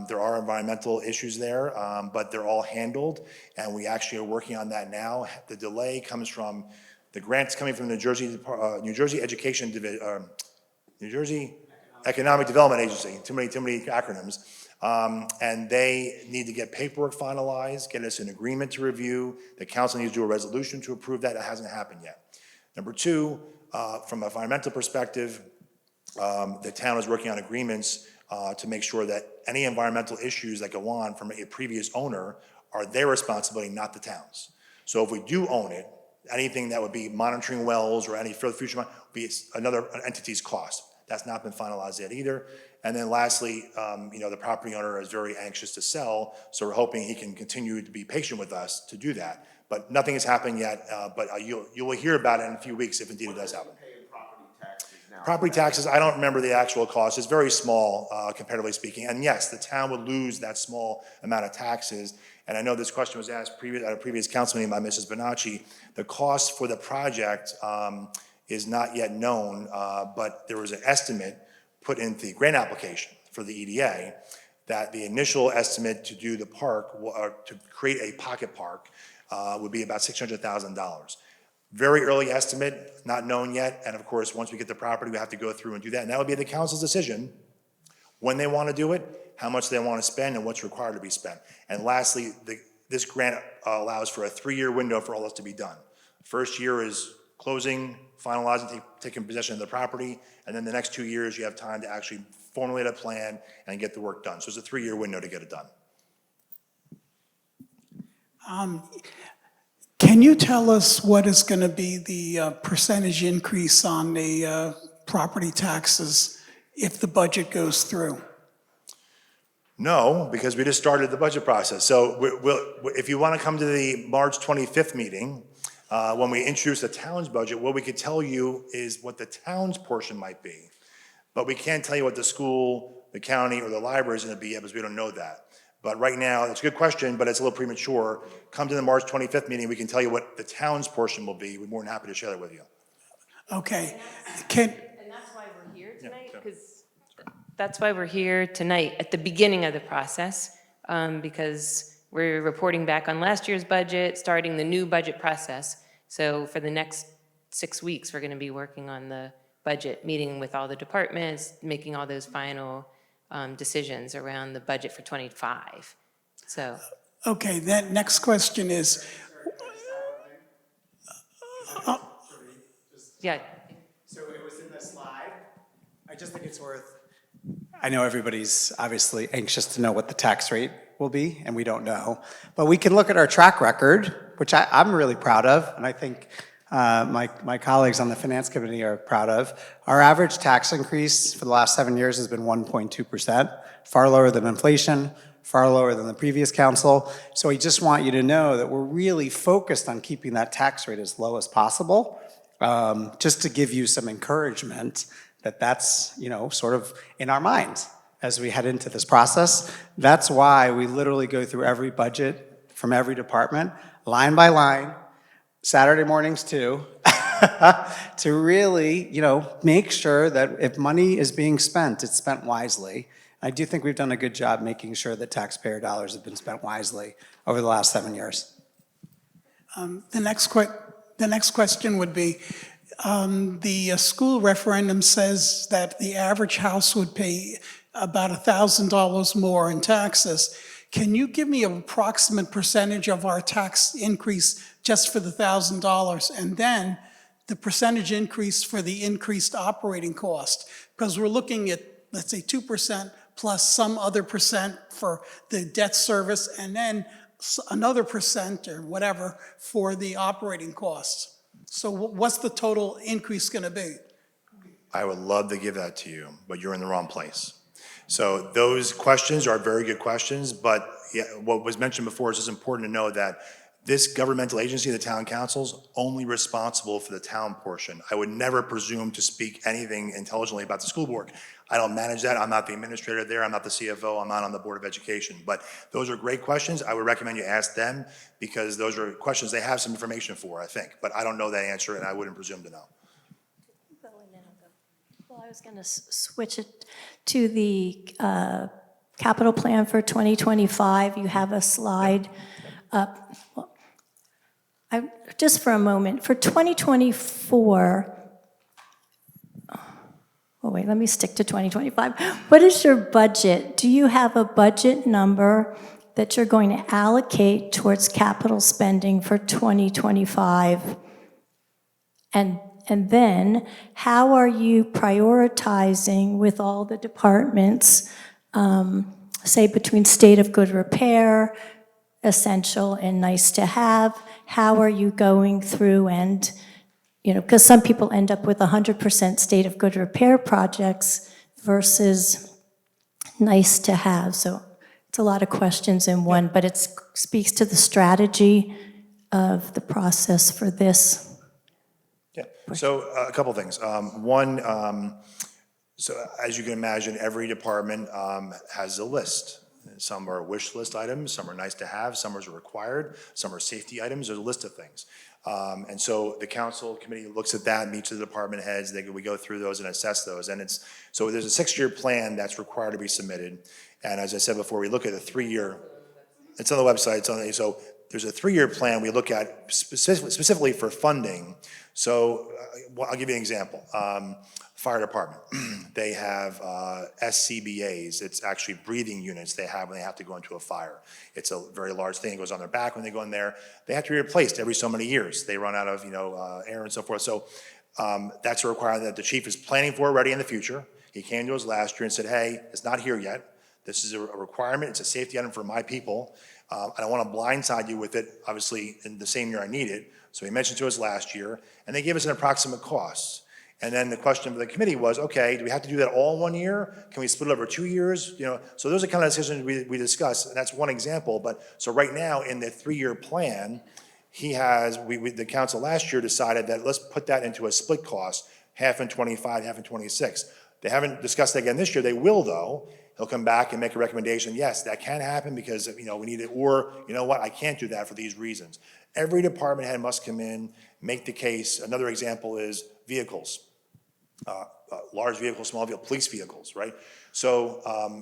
A: There are environmental issues there, but they're all handled, and we actually are working on that now. The delay comes from the grants coming from New Jersey Economic Development Agency. Too many acronyms. And they need to get paperwork finalized, get us an agreement to review. The council needs to do a resolution to approve that. It hasn't happened yet. Number 2, from an environmental perspective, the town is working on agreements to make sure that any environmental issues that go on from a previous owner are their responsibility, not the town's. So if we do own it, anything that would be monitoring wells or any further future would be another entity's cost. That's not been finalized yet either. And then lastly, the property owner is very anxious to sell, so we're hoping he can continue to be patient with us to do that. But nothing has happened yet, but you will hear about it in a few weeks if indeed it does happen. Property taxes, I don't remember the actual cost. It's very small, comparatively speaking. And yes, the town would lose that small amount of taxes. And I know this question was asked at a previous council meeting by Mrs. Bonacci. The cost for the project is not yet known, but there was an estimate put into the grant application for the EDA that the initial estimate to do the park, or to create a pocket park, would be about $600,000. Very early estimate, not known yet, and of course, once we get the property, we have to go through and do that, and that would be the council's decision, when they want to do it, how much they want to spend, and what's required to be spent. And lastly, this grant allows for a 3-year window for all this to be done. First year is closing, finalizing, taking possession of the property, and then the next 2 years, you have time to actually formulate a plan and get the work done. So it's a 3-year window to get it done.
G: Can you tell us what is going to be the percentage increase on the property taxes if the budget goes through?
A: No, because we just started the budget process. So if you want to come to the March 25th meeting, when we introduce the town's budget, what we could tell you is what the town's portion might be. But we can't tell you what the school, the county, or the library is going to be yet because we don't know that. But right now, it's a good question, but it's a little premature. Come to the March 25th meeting, we can tell you what the town's portion will be. We're more than happy to share that with you.
G: Okay.
B: And that's why we're here tonight, because that's why we're here tonight at the beginning of the process, because we're reporting back on last year's budget, starting the new budget process. So for the next 6 weeks, we're going to be working on the budget, meeting with all the departments, making all those final decisions around the budget for 25. So.
G: Okay, that next question is,
B: Yeah.
C: So it was in the slide. I just think it's worth, I know everybody's obviously anxious to know what the tax rate will be, and we don't know. But we can look at our track record, which I'm really proud of, and I think my colleagues on the Finance Committee are proud of. Our average tax increase for the last 7 years has been 1.2%, far lower than inflation, far lower than the previous council. So we just want you to know that we're really focused on keeping that tax rate as low as possible, just to give you some encouragement that that's, sort of in our minds as we head into this process. That's why we literally go through every budget from every department, line by line, Saturday mornings too, to really, make sure that if money is being spent, it's spent wisely. I do think we've done a good job making sure that taxpayer dollars have been spent wisely over the last 7 years.
G: the next question would be, the school referendum says that the average house would pay about $1,000 more in taxes. Can you give me an approximate percentage of our tax increase just for the $1,000? And then the percentage increase for the increased operating cost? Because we're looking at, let's say, 2% plus some other percent for the debt service, and then another percent or whatever for the operating costs. So what's the total increase going to be?
A: I would love to give that to you, but you're in the wrong place. So those questions are very good questions, but what was mentioned before is it's important to know that this governmental agency, the town council, is only responsible for the town portion. I would never presume to speak anything intelligently about the school board. I don't manage that. I'm not the administrator there. I'm not the CFO. I'm not on the Board of Education. But those are great questions. I would recommend you ask them because those are questions they have some information for, I think. But I don't know that answer, and I wouldn't presume to know.
E: Well, I was going to switch it to the capital plan for 2025. You have a slide up. Well, just for a moment, for 2024, wait, let me stick to 2025. What is your budget? Do you have a budget number that you're going to allocate towards capital spending for 2025? And then, how are you prioritizing with all the departments, say between state of good repair, essential and nice to have? How are you going through and, because some people end up with 100% state of good repair projects versus nice to have. So it's a lot of questions in one, but it speaks to the strategy of the process for this.
A: Yeah, so a couple things. One, so as you can imagine, every department has a list. Some are wish list items, some are nice to have, some are required, some are safety items. There's a list of things. And so the council committee looks at that, meets with the department heads, we go through those and assess those. And so there's a 6-year plan that's required to be submitted. And as I said before, we look at a 3-year, it's on the website, so there's a 3-year plan we look at specifically for funding. So I'll give you an example. Fire department, they have SCBAs. It's actually breathing units they have when they have to go into a fire. It's a very large thing. It goes on their back when they go in there. They have to be replaced every so many years. They run out of, air and so forth. So that's a requirement that the chief is planning for already in the future. He came to us last year and said, hey, it's not here yet. This is a requirement. It's a safety item for my people. I don't want to blindside you with it, obviously, in the same year I need it. So he mentioned to us last year, and they gave us an approximate cost. And then the question for the committee was, okay, do we have to do that all in 1 year? Can we split it over 2 years? So those are kind of decisions we discuss, and that's one example. But so right now in the 3-year plan, the council last year decided that let's put that into a split cost, half in 25, half in 26. They haven't discussed that again this year. They will, though. He'll come back and make a recommendation. Yes, that can happen because, we need it, or, you know what, I can't do that for these reasons. Every department head must come in, make the case. Another example is vehicles. Large vehicles, small vehicles, police vehicles, right? So,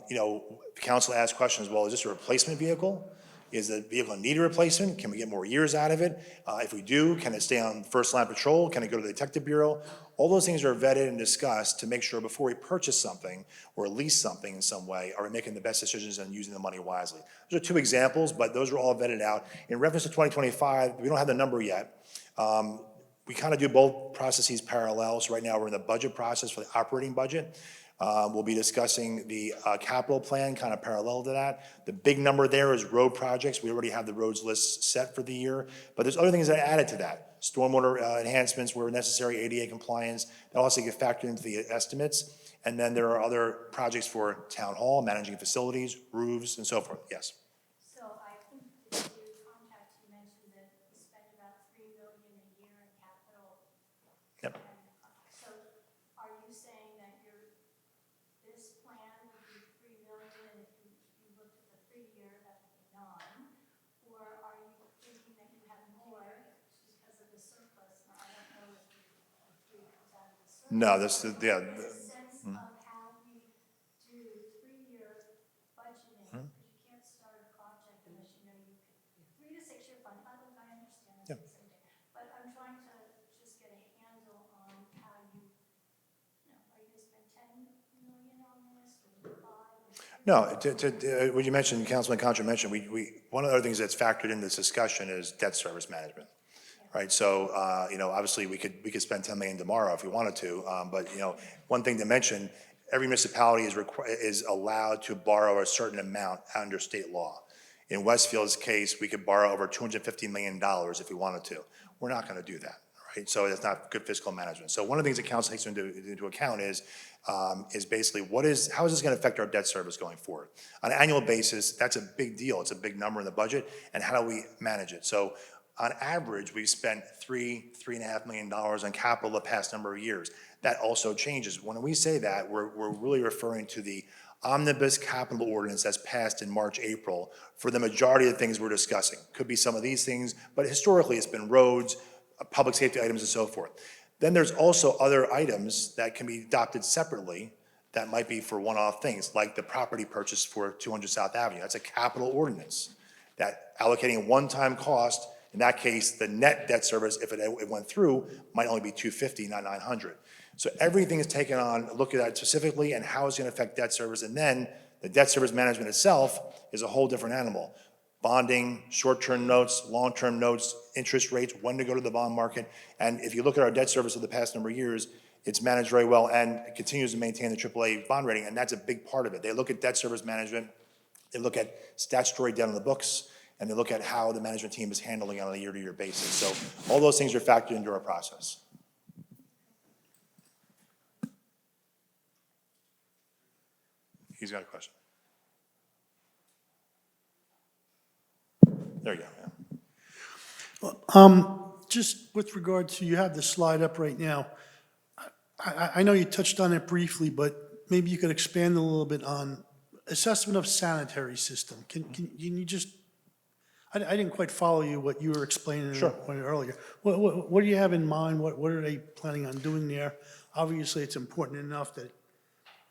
A: the council asks questions, well, is this a replacement vehicle? Is the vehicle in need of replacement? Can we get more years out of it? If we do, can it stay on first line patrol? Can it go to the detective bureau? All those things are vetted and discussed to make sure before we purchase something or lease something in some way, are we making the best decisions and using the money wisely? Those are 2 examples, but those are all vetted out. In reference to 2025, we don't have the number yet. We kind of do both processes parallel. So right now we're in the budget process for the operating budget. We'll be discussing the capital plan kind of parallel to that. The big number there is road projects. We already have the roads list set for the year, but there's other things that are added to that. Stormwater enhancements where necessary, ADA compliance, that also get factored into the estimates. And then there are other projects for town hall, managing facilities, roofs, and so forth. Yes.
E: So I think that your contact, you mentioned that we spend about $3 million a year in capital.
A: Yep.
E: So are you saying that this plan would be $3 million, and if you looked at the 3-year, that would be 9? Or are you thinking that you have more just because of the surplus? Now, I don't know if the 3 comes out of the surplus.
A: No, this is, yeah.
E: There's a sense of how we do 3-year budgeting, because you can't start a project unless you know 3 to 6 year fund. Look, I understand it's the same thing, but I'm trying to just get a handle on how you, are you going to spend 10 million on this or 5?
A: No, what you mentioned, Councilman Contra mentioned, one of the other things that's factored in this discussion is debt service management, right? So, obviously we could spend 10 million tomorrow if we wanted to, but, one thing to mention, every municipality is allowed to borrow a certain amount under state law. In Westfield's case, we could borrow over $250 million if we wanted to. We're not going to do that, right? So it's not good fiscal management. So one of the things that council takes into account is basically how is this going to affect our debt service going forward? On an annual basis, that's a big deal. It's a big number in the budget, and how do we manage it? So on average, we've spent $3.5 million on capital the past number of years. That also changes. When we say that, we're really referring to the omnibus capital ordinance that's passed in March, April for the majority of the things we're discussing. Could be some of these things, but historically it's been roads, public safety items, and so forth. Then there's also other items that can be adopted separately that might be for one-off things, like the property purchase for 200 South Avenue. That's a capital ordinance that allocating a one-time cost. In that case, the net debt service, if it went through, might only be $250, not $900. So everything is taken on, look at that specifically and how it's going to affect debt service. And then the debt service management itself is a whole different animal. Bonding, short-term notes, long-term notes, interest rates, when to go to the bond market. And if you look at our debt service of the past number of years, it's managed very well and it continues to maintain the AAA bond rating. And that's a big part of it. They look at debt service management, they look at statutory debt on the books, and they look at how the management team is handling it on a year-to-year basis. So all those things are factored into our process. He's got a question. There you go, yeah.
H: Just with regard to, you have the slide up right now. I know you touched on it briefly, but maybe you could expand a little bit on assessment of sanitary system. Can you just, I didn't quite follow you, what you were explaining
A: Sure.
H: earlier. What do you have in mind? What are they planning on doing there? Obviously, it's important enough that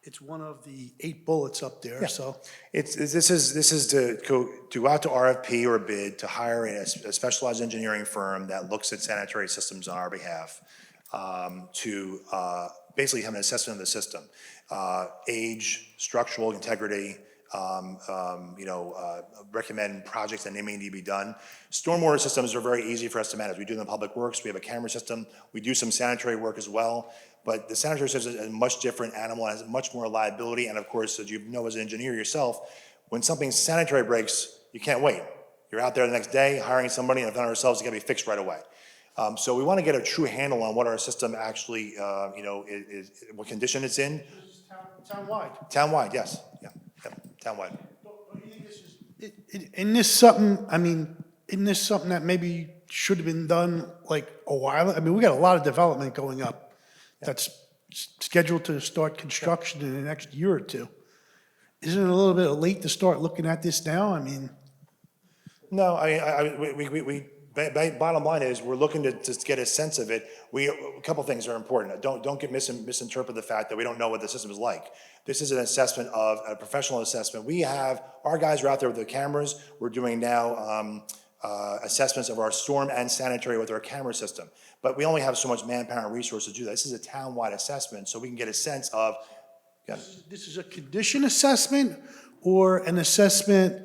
H: it's one of the 8 bullets up there, so.
A: This is to go out to RFP or bid to hire a specialized engineering firm that looks at sanitary systems on our behalf, to basically have an assessment of the system. Age, structural integrity, recommend projects that may need to be done. Stormwater systems are very easy for us to manage. We do them in public works, we have a camera system, we do some sanitary work as well, but the sanitary system is a much different animal, has much more liability, and of course, as you know as an engineer yourself, when something sanitary breaks, you can't wait. You're out there the next day, hiring somebody, and if not ourselves, it's gotta be fixed right away. So we wanna get a true handle on what our system actually, is, what condition it's in.
H: Townwide.
A: Townwide, yes, yeah, townwide.
H: Isn't this something, isn't this something that maybe should have been done like a while? I mean, we got a lot of development going up that's scheduled to start construction in the next year or two. Isn't it a little bit late to start looking at this now? I mean,
A: No, bottom line is, we're looking to just get a sense of it. A couple things are important. Don't misinterpret the fact that we don't know what the system is like. This is an assessment of, a professional assessment. Our guys are out there with the cameras. We're doing now assessments of our storm and sanitary with our camera system. But we only have so much manpower and resources to do that. This is a town-wide assessment, so we can get a sense of,
H: this is a condition assessment or an assessment,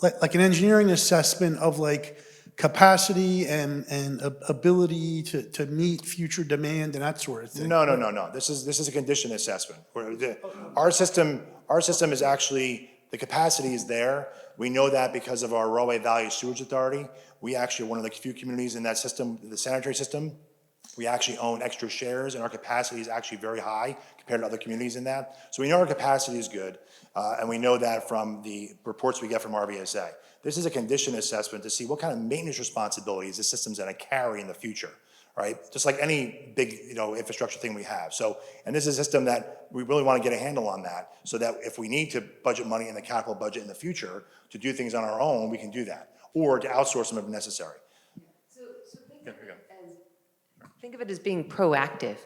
H: like an engineering assessment of like capacity and ability to meet future demand and that sort of thing?
A: No. This is a condition assessment. Our system is actually, the capacity is there. We know that because of our Railway Valley Sewage Authority. We actually are one of the few communities in that system, the sanitary system. We actually own extra shares, and our capacity is actually very high compared to other communities in that. So we know our capacity is good, and we know that from the reports we get from RVSA. This is a condition assessment to see what kind of maintenance responsibilities the system's gonna carry in the future, right? Just like any big, infrastructure thing we have. So, and this is a system that we really wanna get a handle on that, so that if we need to budget money in the capital budget in the future to do things on our own, we can do that, or to outsource them if necessary.
B: So think of it as being proactive,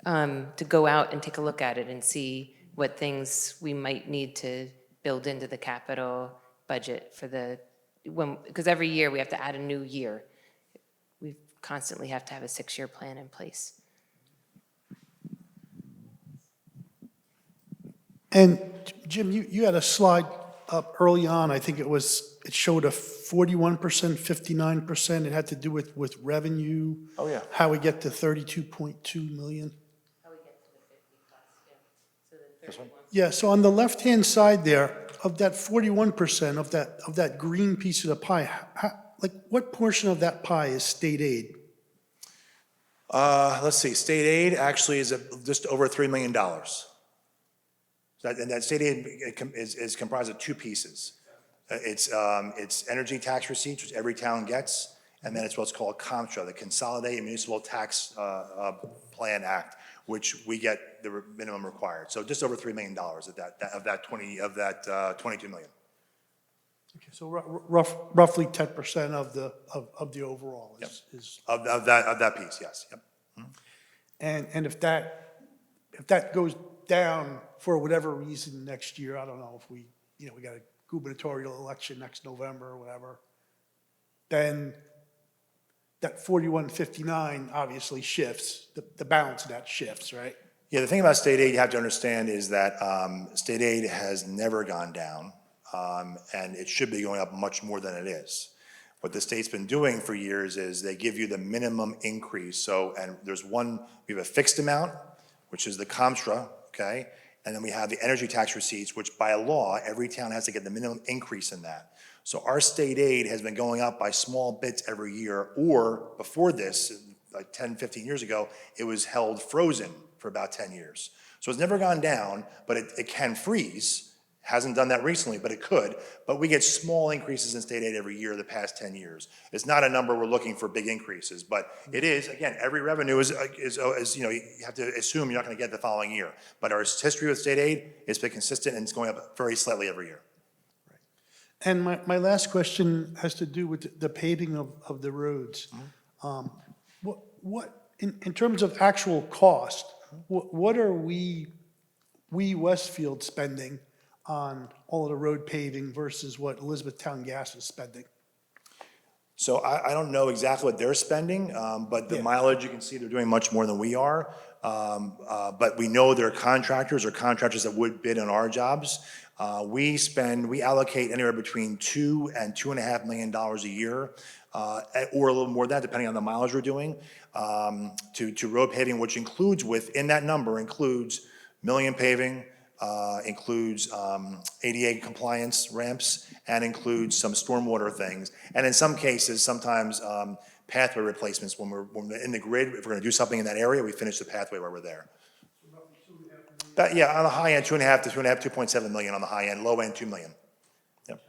B: to go out and take a look at it and see what things we might need to build into the capital budget because every year we have to add a new year. We constantly have to have a 6-year plan in place.
H: And Jim, you had a slide up early on, I think it showed a 41%, 59%. It had to do with revenue.
A: Oh, yeah.
H: How we get to 32.2 million.
B: How we get to the 50 plus, yeah. So the 31.
H: Yeah, so on the left-hand side there, of that 41%, of that green piece of the pie, what portion of that pie is state aid?
A: Let's see, state aid actually is just over $3 million. And that state aid is comprised of 2 pieces. It's energy tax receipts, which every town gets, and then it's what's called COMTRA, the Consolidated Municipal Tax Plan Act, which we get the minimum required. So just over $3 million of that 22 million.
H: Okay, so roughly 10% of the overall is.
A: Of that piece, yes. Yep.
H: And if that goes down for whatever reason next year, I don't know if we got a gubernatorial election next November or whatever, then that 41.59 obviously shifts, the balance of that shifts, right?
A: Yeah, the thing about state aid you have to understand is that state aid has never gone down, and it should be going up much more than it is. What the state's been doing for years is they give you the minimum increase. So, and we have a fixed amount, which is the COMTRA, okay? And then we have the energy tax receipts, which by law, every town has to get the minimum increase in that. So our state aid has been going up by small bits every year, or before this, like 10, 15 years ago, it was held frozen for about 10 years. So it's never gone down, but it can freeze. Hasn't done that recently, but it could. But we get small increases in state aid every year the past 10 years. It's not a number we're looking for big increases, but it is, again, every revenue is you have to assume you're not gonna get the following year. But our history with state aid has been consistent, and it's going up very slightly every year.
H: And my last question has to do with the paving of the roads. What in terms of actual cost, what are we Westfield spending on all of the road paving versus what Elizabethtown Gas is spending?
A: So I don't know exactly what they're spending, but the
H: Yeah.
A: mileage, you can see they're doing much more than we are. But we know they're contractors or contractors that would bid on our jobs. We allocate anywhere between $2 and $2.5 million a year, or a little more than that, depending on the mileage we're doing, to road paving, which includes, within that number, includes million paving, includes ADA compliance ramps, and includes some stormwater things. And in some cases, sometimes pathway replacements when we're in the grid. If we're gonna do something in that area, we finish the pathway while we're there. Yeah, on the high end, 2.5 to 2.7 million on the high end, low end, 2 million. Yep.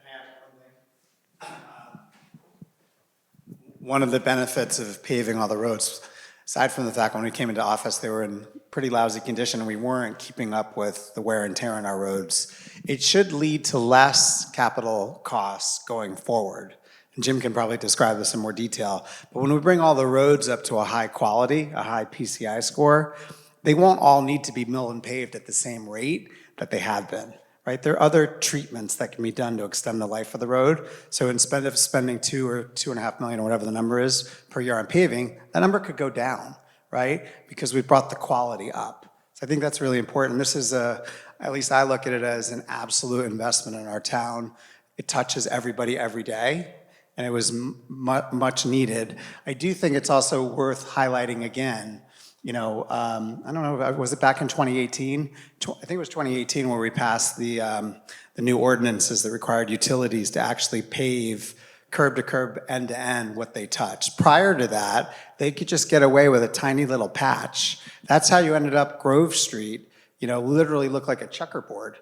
C: One of the benefits of paving all the roads, aside from the fact when we came into office, they were in pretty lousy condition and we weren't keeping up with the wear and tear on our roads, it should lead to less capital costs going forward. And Jim can probably describe this in more detail. But when we bring all the roads up to a high quality, a high PCI score, they won't all need to be mill and paved at the same rate that they have been. Right? There are other treatments that can be done to extend the life of the road. So instead of spending $2 or $2.5 million or whatever the number is per year on paving, that number could go down, right? Because we brought the quality up. So I think that's really important. This is at least I look at it as an absolute investment in our town. It touches everybody every day, and it was much needed. I do think it's also worth highlighting again. I don't know, was it back in 2018? I think it was 2018 where we passed the new ordinances that required utilities to actually pave curb to curb, end to end what they touch. Prior to that, they could just get away with a tiny little patch. That's how you ended up Grove Street, literally looked like a checkerboard.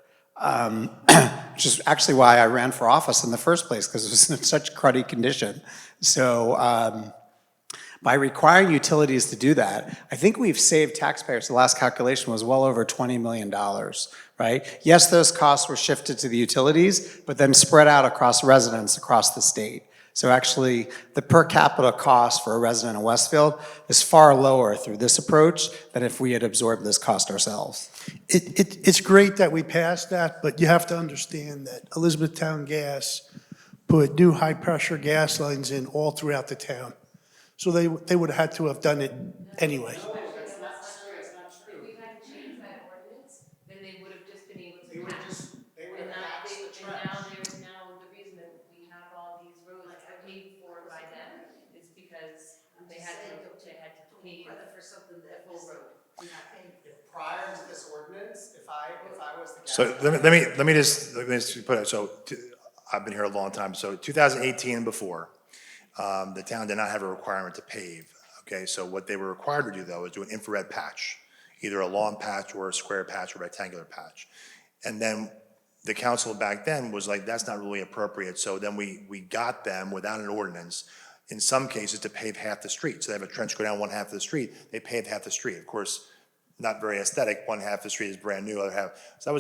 C: Which is actually why I ran for office in the first place, because it was in such cruddy condition. So, by requiring utilities to do that, I think we've saved taxpayers, the last calculation was well over $20 million, right? Yes, those costs were shifted to the utilities, but then spread out across residents across the state. So actually, the per capita cost for a resident in Westfield is far lower through this approach than if we had absorbed this cost ourselves.
H: It's great that we passed that, but you have to understand that Elizabethtown Gas put new high-pressure gas lines in all throughout the town. So they would have had to have done it anyway.
B: If we had to change that ordinance, then they would have just been able to patch. And now the reason that we have all these roads paid for by them is because they had to pave
D: For something that
B: the full road.
C: Prior to this ordinance, if I was the
A: So let me just put it, I've been here a long time, so 2018 and before, the town did not have a requirement to pave, okay? So what they were required to do, though, is do an infrared patch, either a long patch or a square patch or rectangular patch. And then the council back then was like, that's not really appropriate, so then we got them, without an ordinance, in some cases, to pave half the street. So they have a trench go down one half of the street, they paved half the street. Of course, not very aesthetic, one half of the street is brand new, other half. So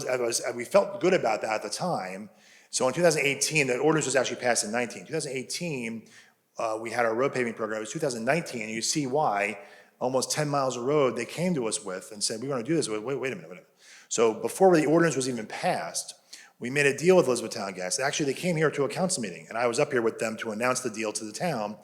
A: we felt good about that at the time. So in 2018, the ordinance was actually passed in 19. 2018, we had our road paving program. It was 2019, and you see why almost 10 miles of road they came to us with and said, we want to do this. Wait a minute. So before the ordinance was even passed, we made a deal with Elizabethtown Gas. Actually, they came here to a council meeting, and I was up here with them to announce the deal to the town.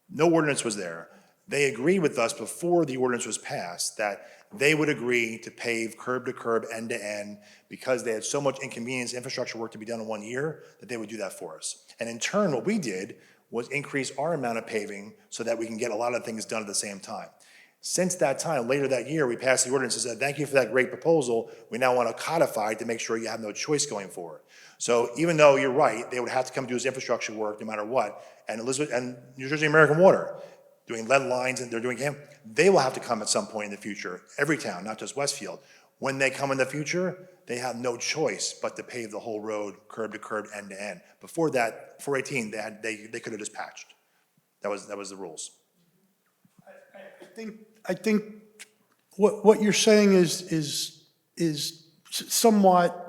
A: No ordinance was there. They agreed with us before the ordinance was passed that they would agree to pave curb to curb, end to end, because they had so much inconvenience infrastructure work to be done in 1 year that they would do that for us. And in turn, what we did was increase our amount of paving so that we can get a lot of things done at the same time. Since that time, later that year, we passed the ordinance and said, thank you for that great proposal. We now want to codify it to make sure you have no choice going forward. So even though you're right, they would have to come do this infrastructure work no matter what. And New Jersey American Water, doing lead lines and they're doing they will have to come at some point in the future. Every town, not just Westfield. When they come in the future, they have no choice but to pave the whole road, curb to curb, end to end. Before that, 418, they could have just patched. That was the rules.
H: I think what you're saying is somewhat,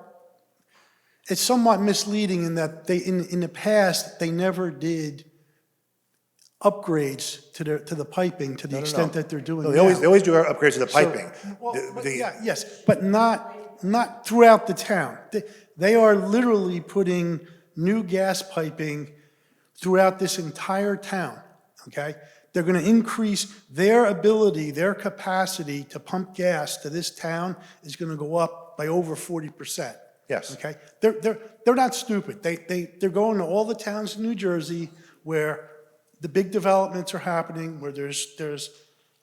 H: it's somewhat misleading in that in the past, they never did upgrades to the piping to the extent that they're doing
A: No,
H: now.
A: they always do upgrades to the
H: So-
A: piping.
H: Well, yes, but not not throughout the town. They are literally putting new gas piping throughout this entire town, okay? They're gonna increase their ability, their capacity to pump gas to this town is gonna go up by over 40%.
A: Yes.
H: Okay? They're not stupid. They're going to all the towns in New Jersey where the big developments are happening, where there's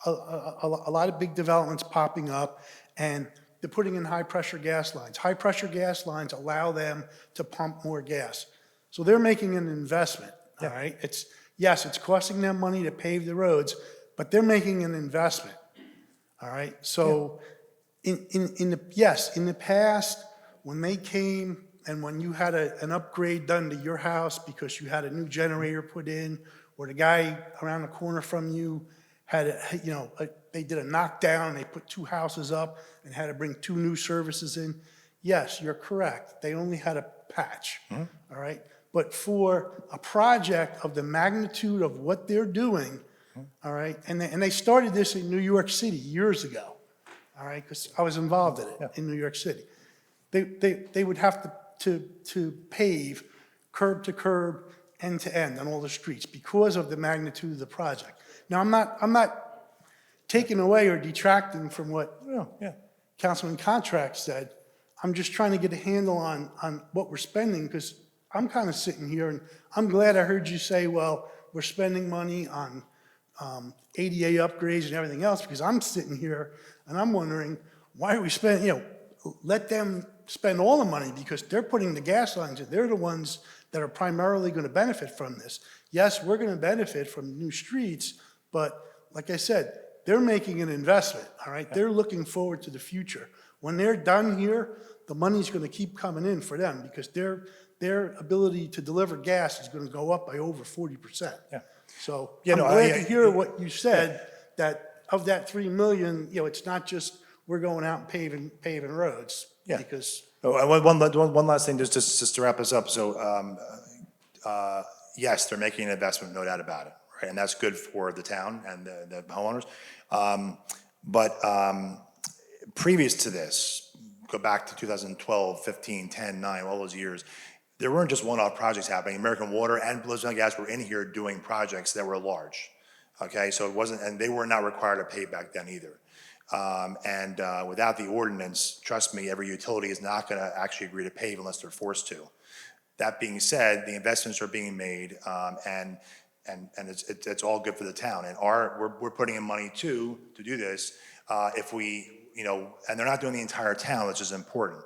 H: a lot of big developments popping up, and they're putting in high-pressure gas lines. High-pressure gas lines allow them to pump more gas. So they're making an investment, all right? Yes, it's costing them money to pave the roads, but they're making an investment, all right? So in the past, when they came and when you had an upgrade done to your house because you had a new generator put in, or the guy around the corner from you had, they did a knockdown, they put 2 houses up and had to bring 2 new services in. Yes, you're correct. They only had a patch, all right? But for a project of the magnitude of what they're doing, all right, and they started this in New York City years ago, all right, because I was involved in it in New York City. They would have to pave curb to curb, end to end on all the streets because of the magnitude of the project. Now, I'm not taking away or detracting from what Councilman Contract said. I'm just trying to get a handle on what we're spending, because I'm kind of sitting here, and I'm glad I heard you say, well, we're spending money on ADA upgrades and everything else, because I'm sitting here and I'm wondering, why are we spending, let them spend all the money, because they're putting the gas lines in. They're the ones that are primarily going to benefit from this. Yes, we're going to benefit from new streets, but like I said, they're making an investment, all right? They're looking forward to the future. When they're done here, the money's going to keep coming in for them, because their ability to deliver gas is going to go up by over 40%.
A: Yeah.
H: So
A: Yeah,
H: I'm
A: no,
H: glad to hear what you said, that of that 3 million, it's not just we're going out and paving roads.
A: Yeah.
H: Because
A: One last thing, just to wrap us up. So, yes, they're making an investment, no doubt about it, right? And that's good for the town and the homeowners. But previous to this, go back to 2012, 15, 10, 9, all those years, there weren't just one-off projects happening. American Water and Blizzard Gas were in here doing projects that were large, okay? So it wasn't, and they were not required to pay back then either. Without the ordinance, trust me, every utility is not going to actually agree to pave unless they're forced to. That being said, the investments are being made, and it's all good for the town. And we're putting in money too to do this. If we, and they're not doing the entire town, which is important.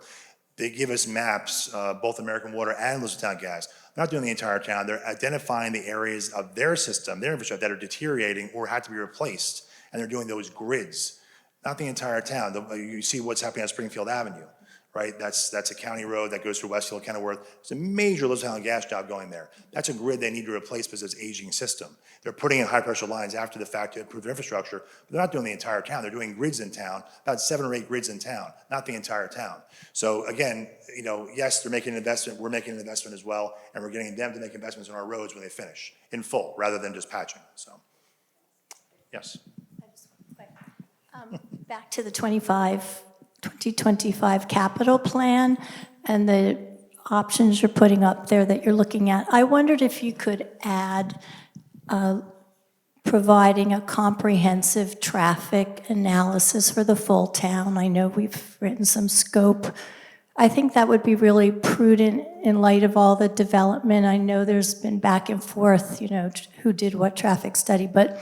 A: They give us maps, both American Water and Elizabethtown Gas. They're not doing the entire town. They're identifying the areas of their system, their infrastructure that are deteriorating or had to be replaced, and they're doing those grids. Not the entire town. You see what's happening on Springfield Avenue, right? That's a county road that goes through Westfield, Kenilworth. It's a major Elizabethtown Gas job going there. That's a grid they need to replace because it's an aging system. They're putting in high-pressure lines after the fact to improve their infrastructure, but they're not doing the entire town. They're doing grids in town, about 7 or 8 grids in town, not the entire town. So again, yes, they're making an investment. We're making an investment as well, and we're getting them to make investments in our roads when they finish, in full, rather than just patching. So, yes.
E: Back to the 2025 capital plan and the options you're putting up there that you're looking at. I wondered if you could add providing a comprehensive traffic analysis for the full town. I know we've written some scope. I think that would be really prudent in light of all the development. I know there's been back and forth, who did what traffic study, but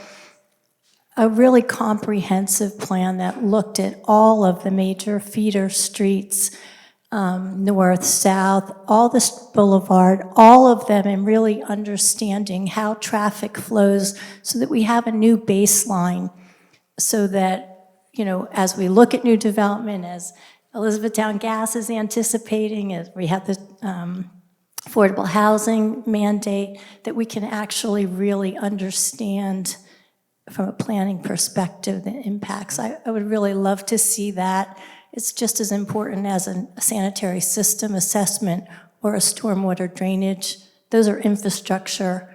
E: a really comprehensive plan that looked at all of the major feeder streets, north, south, all the boulevard, all of them, and really understanding how traffic flows so that we have a new baseline, so that, as we look at new development, as Elizabethtown Gas is anticipating, as we have the affordable housing mandate, that we can actually really understand from a planning perspective, the impacts. I would really love to see that. It's just as important as a sanitary system assessment or a stormwater drainage. Those are infrastructure,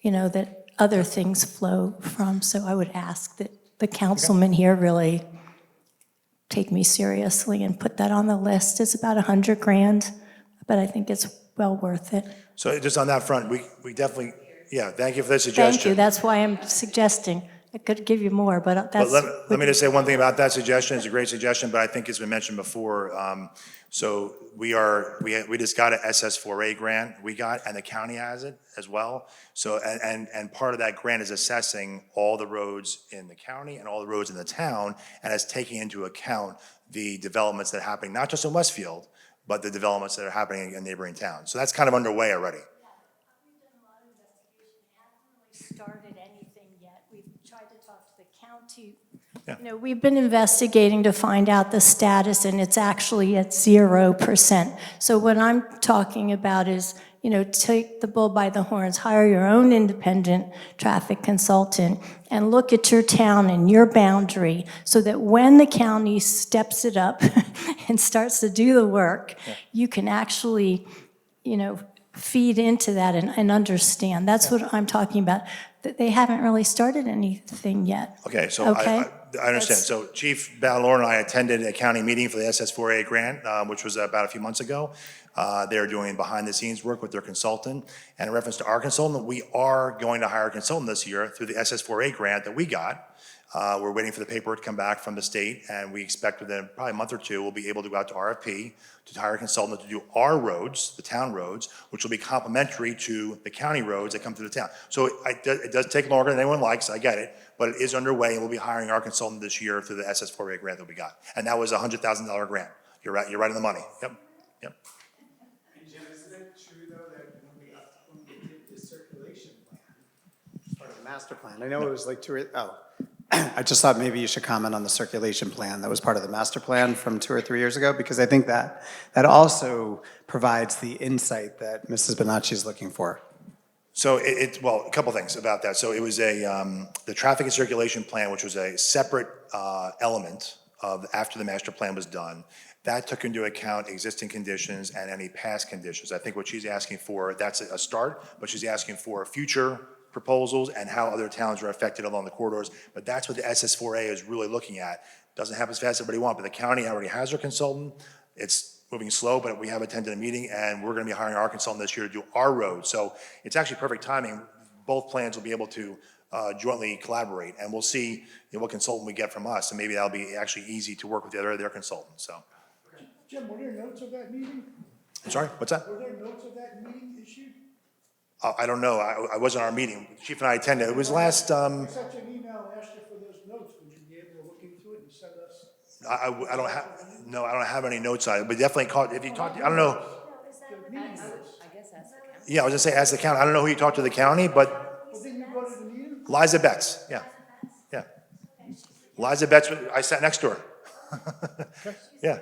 E: that other things flow from. So I would ask that the councilman here really take me seriously and put that on the list. It's about 100 grand, but I think it's well worth it.
A: So just on that front, we definitely, yeah, thank you for the
E: Thank you,
A: suggestion.
E: that's why I'm suggesting. I could give you more, but
A: But
E: that's.
A: let me just say one thing about that suggestion. It's a great suggestion, but I think it's been mentioned before. So we just got an SS4A grant we got, and the county has it as well. So, and part of that grant is assessing all the roads in the county and all the roads in the town, and it's taking into account the developments that are happening, not just in Westfield, but the developments that are happening in neighboring towns. So that's kind of underway already.
E: Started anything yet. We've tried to talk to the county.
A: Yeah.
E: You know, we've been investigating to find out the status, and it's actually at 0%. So what I'm talking about is, you know, take the bull by the horns, hire your own independent traffic consultant, and look at your town and your boundary, so that when the county steps it up and starts to do the work, you can actually, you know, feed into that and understand. That's what I'm talking about. That they haven't really started anything yet.
A: Okay, so
E: Okay?
A: I understand. So Chief Ballor and I attended a county meeting for the SS4A grant, which was about a few months ago. They're doing behind-the-scenes work with their consultant. And in reference to our consultant, we are going to hire a consultant this year through the SS4A grant that we got. We're waiting for the paperwork to come back from the state, and we expect within probably a month or two, we'll be able to go out to RFP to hire a consultant to do our roads, the town roads, which will be complementary to the county roads that come through the town. So it does take longer than anyone likes, I get it, but it is underway, and we'll be hiring our consultant this year through the SS4A grant that we got. And that was a $100,000 grant. You're right on the money. Yep.
C: And Jim, isn't it true though that when we did the circulation plan, as part of the master plan, I know it was like I just thought maybe you should comment on the circulation plan that was part of the master plan from 2 or 3 years ago, because I think that also provides the insight that Mrs. Bonacci is looking for.
A: So well, a couple things about that. So it was the traffic and circulation plan, which was a separate element of after the master plan was done. That took into account existing conditions and any past conditions. I think what she's asking for, that's a start, but she's asking for future proposals and how other towns are affected along the corridors. But that's what the SS4A is really looking at. Doesn't happen as fast as everybody wants, but the county already has their consultant. It's moving slow, but we have attended a meeting, and we're going to be hiring our consultant this year to do our road. So it's actually perfect timing. Both plans will be able to jointly collaborate, and we'll see what consultant we get from us, and maybe that'll be actually easy to work with their consultants. So,
H: Jim, were there notes of that meeting?
A: I'm sorry, what's that?
H: Were there notes of that meeting issued?
A: I don't know. I wasn't at our meeting. Chief and I attended. It was last.
H: I sent you an email and asked you for those notes. Would you be able to look into it and send us?
A: I don't have. No, I don't have any notes on it. But definitely call. If you talk, I don't know. Yeah, I was gonna say ask the county. I don't know who you talked to the county, but
H: Well, didn't you go to the meeting?
A: Liza Betts. Yeah, yeah. Liza Betts. I sat next to her. Yeah.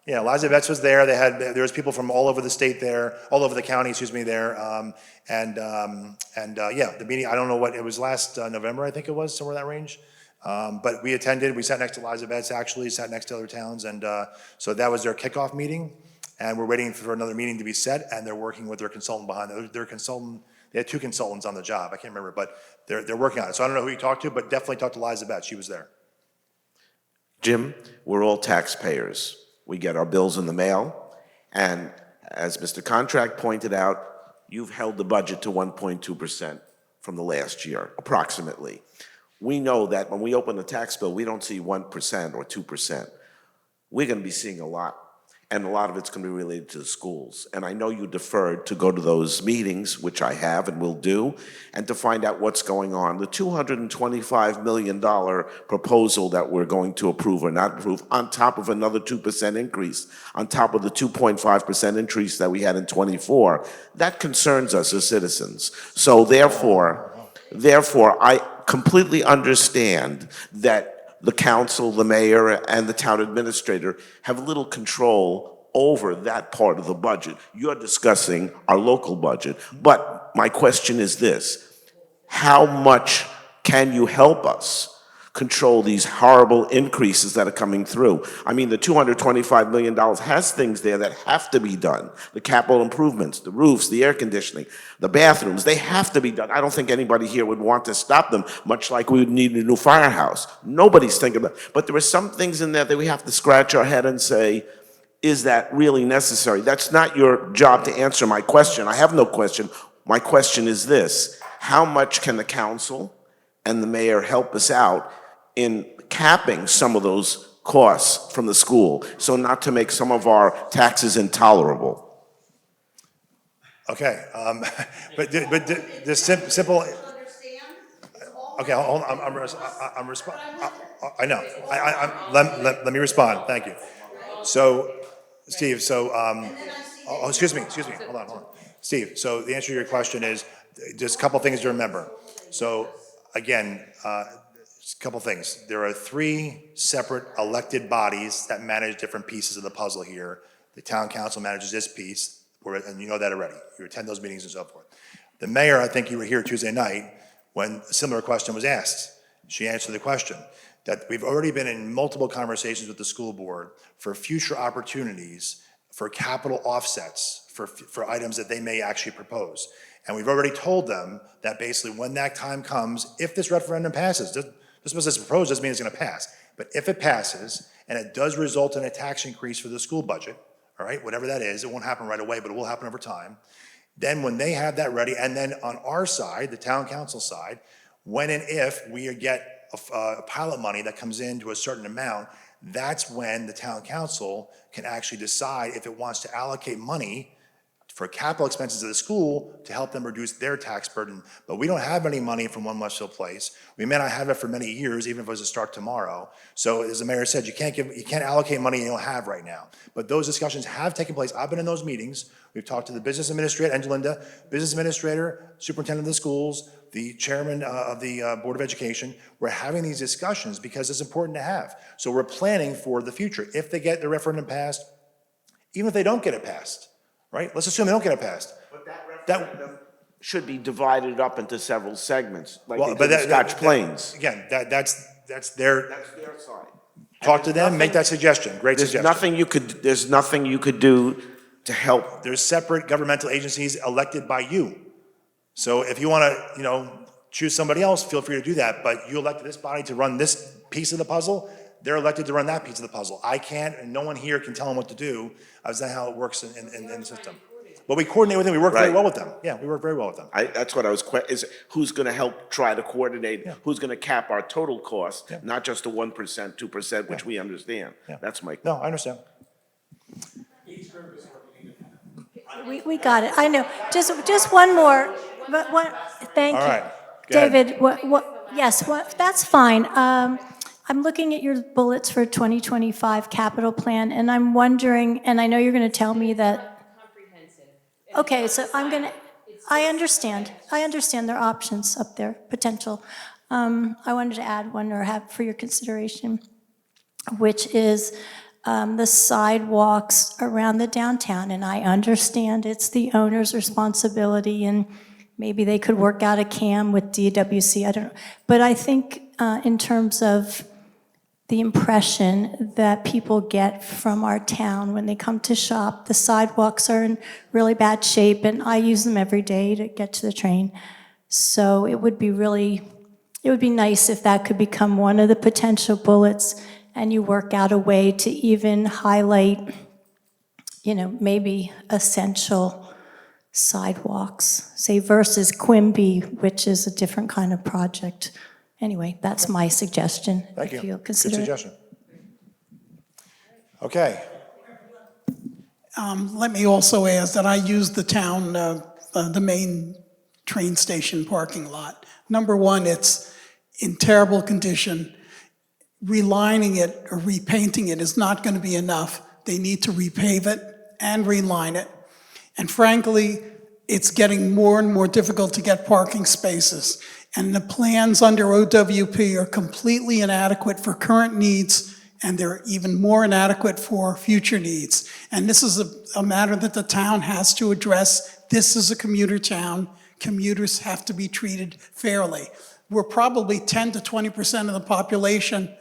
A: Yeah, Liza Betts was there. There was people from all over the state there, all over the county, excuse me, there. Yeah, the meeting, I don't know what, it was last November, I think it was, somewhere in that range. But we attended, we sat next to Liza Betts, actually, sat next to other towns. And so that was their kickoff meeting. And we're waiting for another meeting to be set, and they're working with their consultant behind it. Their consultant, they had 2 consultants on the job. I can't remember, but they're working on it. So I don't know who you talked to, but definitely talked to Liza Betts. She was there.
F: Jim, we're all taxpayers. We get our bills in the mail, and as Mr. Contract pointed out, you've held the budget to 1.2% from the last year, approximately. We know that when we open the tax bill, we don't see 1% or 2%. We're going to be seeing a lot, and a lot of it's going to be related to the schools. And I know you deferred to go to those meetings, which I have and will do, and to find out what's going on. The $225 million proposal that we're going to approve or not approve, on top of another 2% increase, on top of the 2.5% increase that we had in '24, that concerns us as citizens. So therefore, I completely understand that the council, the mayor, and the town administrator have little control over that part of the budget. You're discussing our local budget. But my question is this: how much can you help us control these horrible increases that are coming through. I mean, the $225 million has things there that have to be done. The capital improvements, the roofs, the air conditioning, the bathrooms, they have to be done. I don't think anybody here would want to stop them, much like we would need a new firehouse. Nobody's thinking about it. But there are some things in there that we have to scratch our head and say, is that really necessary? That's not your job to answer my question. I have no question. My question is this: how much can the council and the mayor help us out in capping some of those costs from the school, so not to make some of our taxes intolerable?
A: Okay, but the simple, okay, hold on, I'm responding. I know, let me respond, thank you. So, Steve, excuse me, hold on. Steve, so the answer to your question is, just a couple things to remember. So, again, a couple things. There are 3 separate elected bodies that manage different pieces of the puzzle here. The town council manages this piece, and you know that already. You attend those meetings and so forth. The mayor, I think you were here Tuesday night when a similar question was asked. She answered the question that we've already been in multiple conversations with the school board for future opportunities for capital offsets for items that they may actually propose. And we've already told them that basically when that time comes, if this referendum passes, just because it's proposed doesn't mean it's going to pass, but if it passes and it does result in a tax increase for the school budget, all right, whatever that is, it won't happen right away, but it will happen over time. Then when they have that ready, and then on our side, the town council side, when and if we get a pilot money that comes in to a certain amount, that's when the town council can actually decide if it wants to allocate money for capital expenses of the school to help them reduce their tax burden. But we don't have any money from One Westfield Place. We may not have it for many years, even if it was to start tomorrow. So as the mayor said, you can't allocate money you don't have right now. But those discussions have taken place. I've been in those meetings. We've talked to the business administrator, Angelinda, business administrator, superintendent of the schools, the chairman of the Board of Education. We're having these discussions because it's important to have. So we're planning for the future. If they get the referendum passed, even if they don't get it passed, right? Let's assume they don't get it passed.
F: But that referendum should be divided up into several segments, like
A: Well,
F: they
A: but
F: did in Scotch Plains.
A: Again, that's their,
F: That's their side.
A: talk to them, make that suggestion, great
F: There's
A: suggestion.
F: there's nothing you could do to help.
A: There's separate governmental agencies elected by you. So if you want to, choose somebody else, feel free to do that, but you elected this body to run this piece of the puzzle, they're elected to run that piece of the puzzle. I can't, and no one here can tell them what to do. That's not how it works in the system. But we coordinate with them, we work very
F: Right.
A: well with them. Yeah, we work very well with them.
F: That's what I was, is who's going to help try to coordinate, who's going to cap our total cost, not just the 1%, 2%, which we understand.
A: Yeah.
F: That's my.
A: No, I understand.
E: We got it, I know. Just one more, but one, thank you.
A: All right, go ahead.
E: David, yes, that's fine. I'm looking at your bullets for 2025 capital plan, and I'm wondering, and I know you're going to tell me that. Okay, so I understand there are options up there, potential. I wanted to add one or have for your consideration, which is the sidewalks around the downtown, and I understand it's the owner's responsibility, and maybe they could work out a CAM with DWC, I don't know. But I think in terms of the impression that people get from our town when they come to shop, the sidewalks are in really bad shape, and I use them every day to get to the train. So it would be nice if that could become one of the potential bullets, and you work out a way to even highlight, maybe essential sidewalks, say versus Quimby, which is a different kind of project. Anyway, that's my suggestion.
A: Thank you.
E: If you'll
A: Good
E: consider it.
A: suggestion. Okay,
G: Let me also add that I use the town, the main train station parking lot. Number one, it's in terrible condition. Relining it or repainting it is not going to be enough. They need to repave it and reline it. And frankly, it's getting more and more difficult to get parking spaces. And the plans under OWP are completely inadequate for current needs, and they're even more inadequate for future needs. And this is a matter that the town has to address. This is a commuter town. Commuters have to be treated fairly. we're probably 10 to 20% of the population,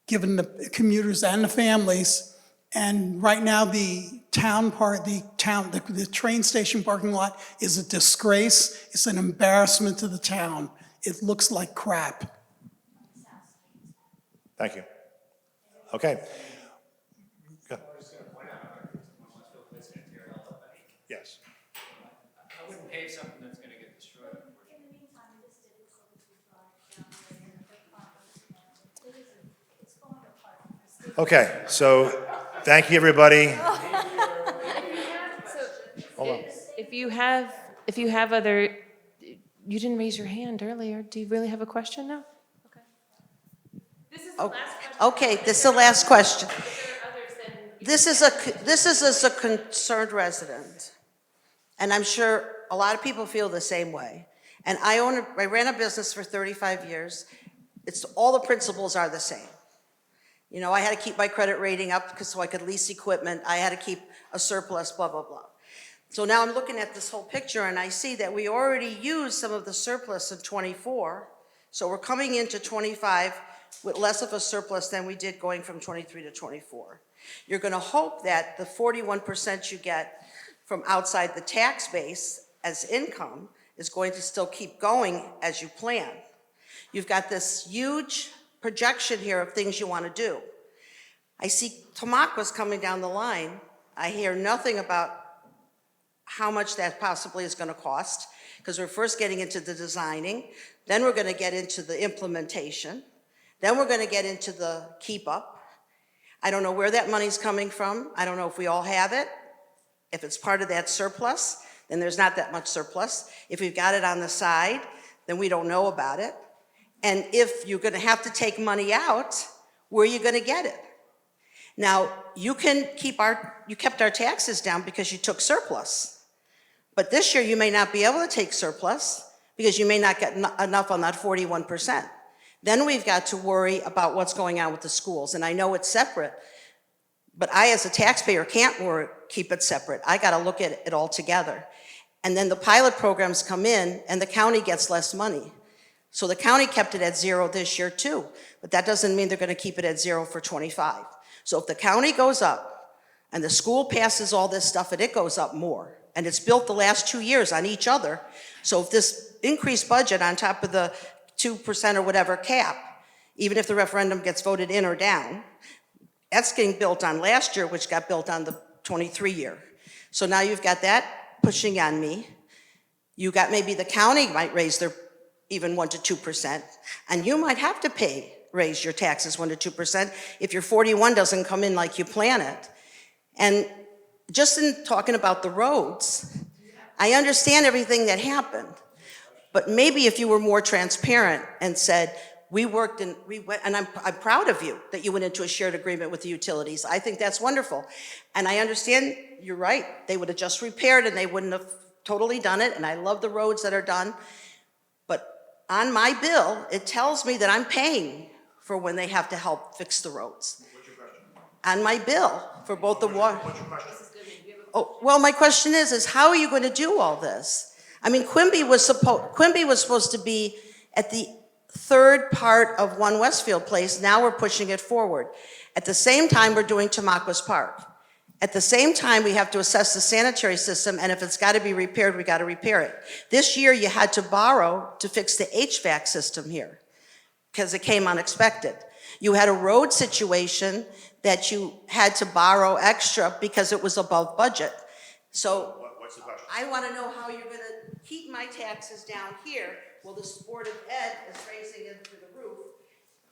G: given the commuters and the families. And right now, the the train station parking lot is a disgrace. It's an embarrassment to the town. It looks like crap.
A: Thank you. Okay. Go. Yes.
I: I wouldn't pave something that's gonna get destroyed.
A: Okay, so thank you, everybody.
B: If you have other, you didn't raise your hand earlier. Do you really have a question now? Okay. This is the last question.
D: Okay, this is the last question.
B: If there are others, then
D: This is as a concerned resident, and I'm sure a lot of people feel the same way. And I ran a business for 35 years. All the principles are the same. You know, I had to keep my credit rating up so I could lease equipment. I had to keep a surplus, blah, blah, blah. So now I'm looking at this whole picture and I see that we already used some of the surplus in '24. So we're coming into '25 with less of a surplus than we did going from '23 to '24. You're going to hope that the 41% you get from outside the tax base as income is going to still keep going as you plan. You've got this huge projection here of things you want to do. I see Tamacos coming down the line. I hear nothing about how much that possibly is going to cost, because we're first getting into the designing, then we're going to get into the implementation, then we're going to get into the keep up. I don't know where that money's coming from. I don't know if we all have it. If it's part of that surplus, then there's not that much surplus. If we've got it on the side, then we don't know about it. And if you're going to have to take money out, where are you going to get it? Now, you kept our taxes down because you took surplus. But this year, you may not be able to take surplus because you may not get enough on that 41%. Then we've got to worry about what's going on with the schools. And I know it's separate, but I, as a taxpayer, can't keep it separate. I got to look at it all together. And then the pilot programs come in, and the county gets less money. So the county kept it at 0 this year, too. But that doesn't mean they're going to keep it at 0 for '25. So if the county goes up, and the school passes all this stuff, and it goes up more, and it's built the last 2 years on each other. So if this increased budget on top of the 2% or whatever cap, even if the referendum gets voted in or down, that's getting built on last year, which got built on the '23 year. So now you've got that pushing on me. You got maybe the county might raise their even 1 to 2%, and you might have to raise your taxes 1 to 2% if your 41 doesn't come in like you plan it. And just in talking about the roads, I understand everything that happened, but maybe if you were more transparent and said, we went, and I'm proud of you that you went into a shared agreement with the utilities. I think that's wonderful. And I understand, you're right, they would have just repaired and they wouldn't have totally done it, and I love the roads that are done. But on my bill, it tells me that I'm paying for when they have to help fix the roads.
A: What's your question?
D: On my bill for both the water.
A: What's your question?
D: Oh, well, my question is how are you going to do all this? I mean, Quimby was supposed to be at the third part of One Westfield Place. Now we're pushing it forward. At the same time, we're doing Tamacos Park. At the same time, we have to assess the sanitary system, and if it's got to be repaired, we got to repair it. This year, you had to borrow to fix the HVAC system here because it came unexpected. You had a road situation that you had to borrow extra because it was above budget. So
A: What's the question?
D: I want to know how you're going to keep my taxes down here while the Board of Ed is raising it through the roof,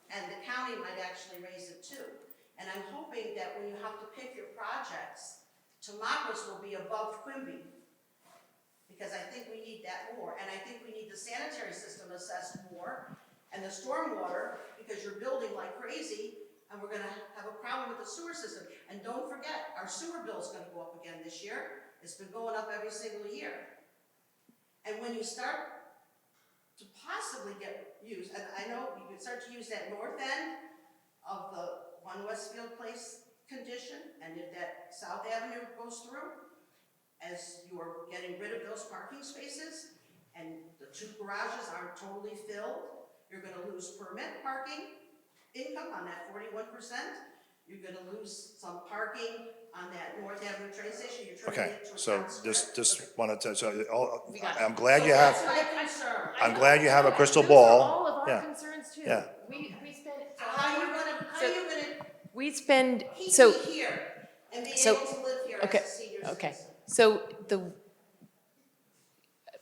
D: and the county might actually raise it too. And I'm hoping that when you have to pick your projects, Tamacos will be above Quimby, because I think we need that more. And I think we need the sanitary system assessed more, and the stormwater, because you're building like crazy, and we're gonna have a problem with the sewer system. And don't forget, our sewer bill's gonna go up again this year. It's been going up every single year. And when you start to possibly get used, and I know you can start to use that north end of the One Westfield Place condition, and if that South Avenue goes through, as you are getting rid of those parking spaces, and the 2 garages aren't totally filled, You're gonna lose permit parking income on that 41%. You're gonna lose some parking on that North Avenue train station. You're turning
A: Okay,
D: it into a
A: so
D: town square.
A: just wanted to, so,
B: got it.
A: I'm glad you have,
D: That's my concern.
A: I'm glad you have a crystal
B: Those are
A: ball.
B: all of our
A: Yeah.
B: concerns too.
A: Yeah.
B: We spend.
D: How are you gonna
B: We spend,
D: keep
B: so,
D: me here and be
B: so-
D: able to live here
B: okay,
D: as a senior
B: okay.
D: citizen?
B: So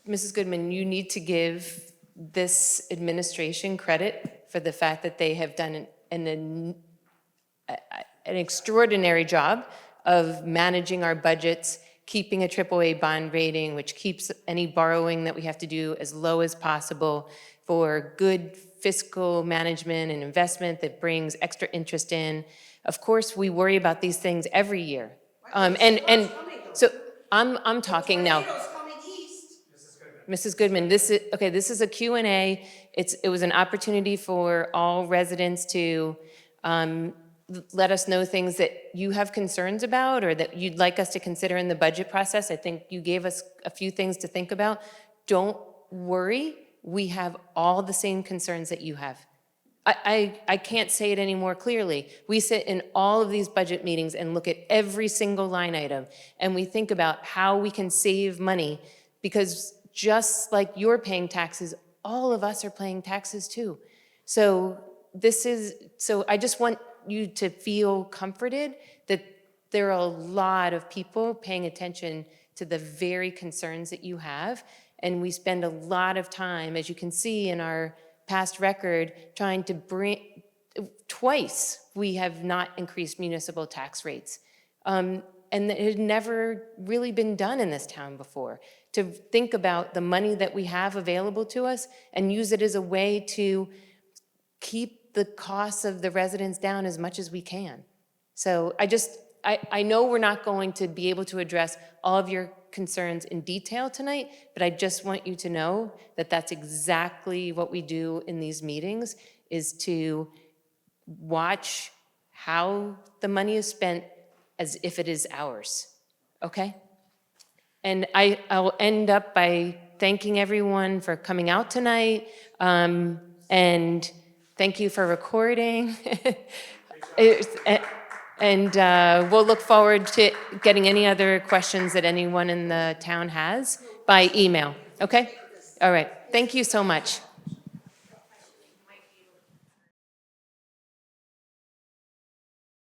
B: Mrs. Goodman, you need to give this administration credit for the fact that they have done an extraordinary job of managing our budgets, keeping a AAA bond rating, which keeps any borrowing that we have to do as low as possible, for good fiscal management and investment that brings extra interest in. Of course, we worry about these things every year. And so I'm talking now.
D: Tornadoes coming east.
B: Mrs. Goodman, this is a Q&A. It was an opportunity for all residents to let us know things that you have concerns about or that you'd like us to consider in the budget process. I think you gave us a few things to think about. Don't worry, we have all the same concerns that you have. I can't say it any more clearly. We sit in all of these budget meetings and look at every single line item, and we think about how we can save money, because just like you're paying taxes, all of us are paying taxes too. So I just want you to feel comforted that there are a lot of people paying attention to the very concerns that you have, and we spend a lot of time, as you can see in our past record, trying to bring, twice we have not increased municipal tax rates. And it had never really been done in this town before, to think about the money that we have available to us and use it as a way to keep the costs of the residents down as much as we can. So I know we're not going to be able to address all of your concerns in detail tonight, but I just want you to know that that's exactly what we do in these meetings, is to watch how the money is spent as if it is ours, okay? And I'll end up by thanking everyone for coming out tonight, and thank you for recording. And we'll look forward to getting any other questions that anyone in the town has by email, okay? All right, thank you so much.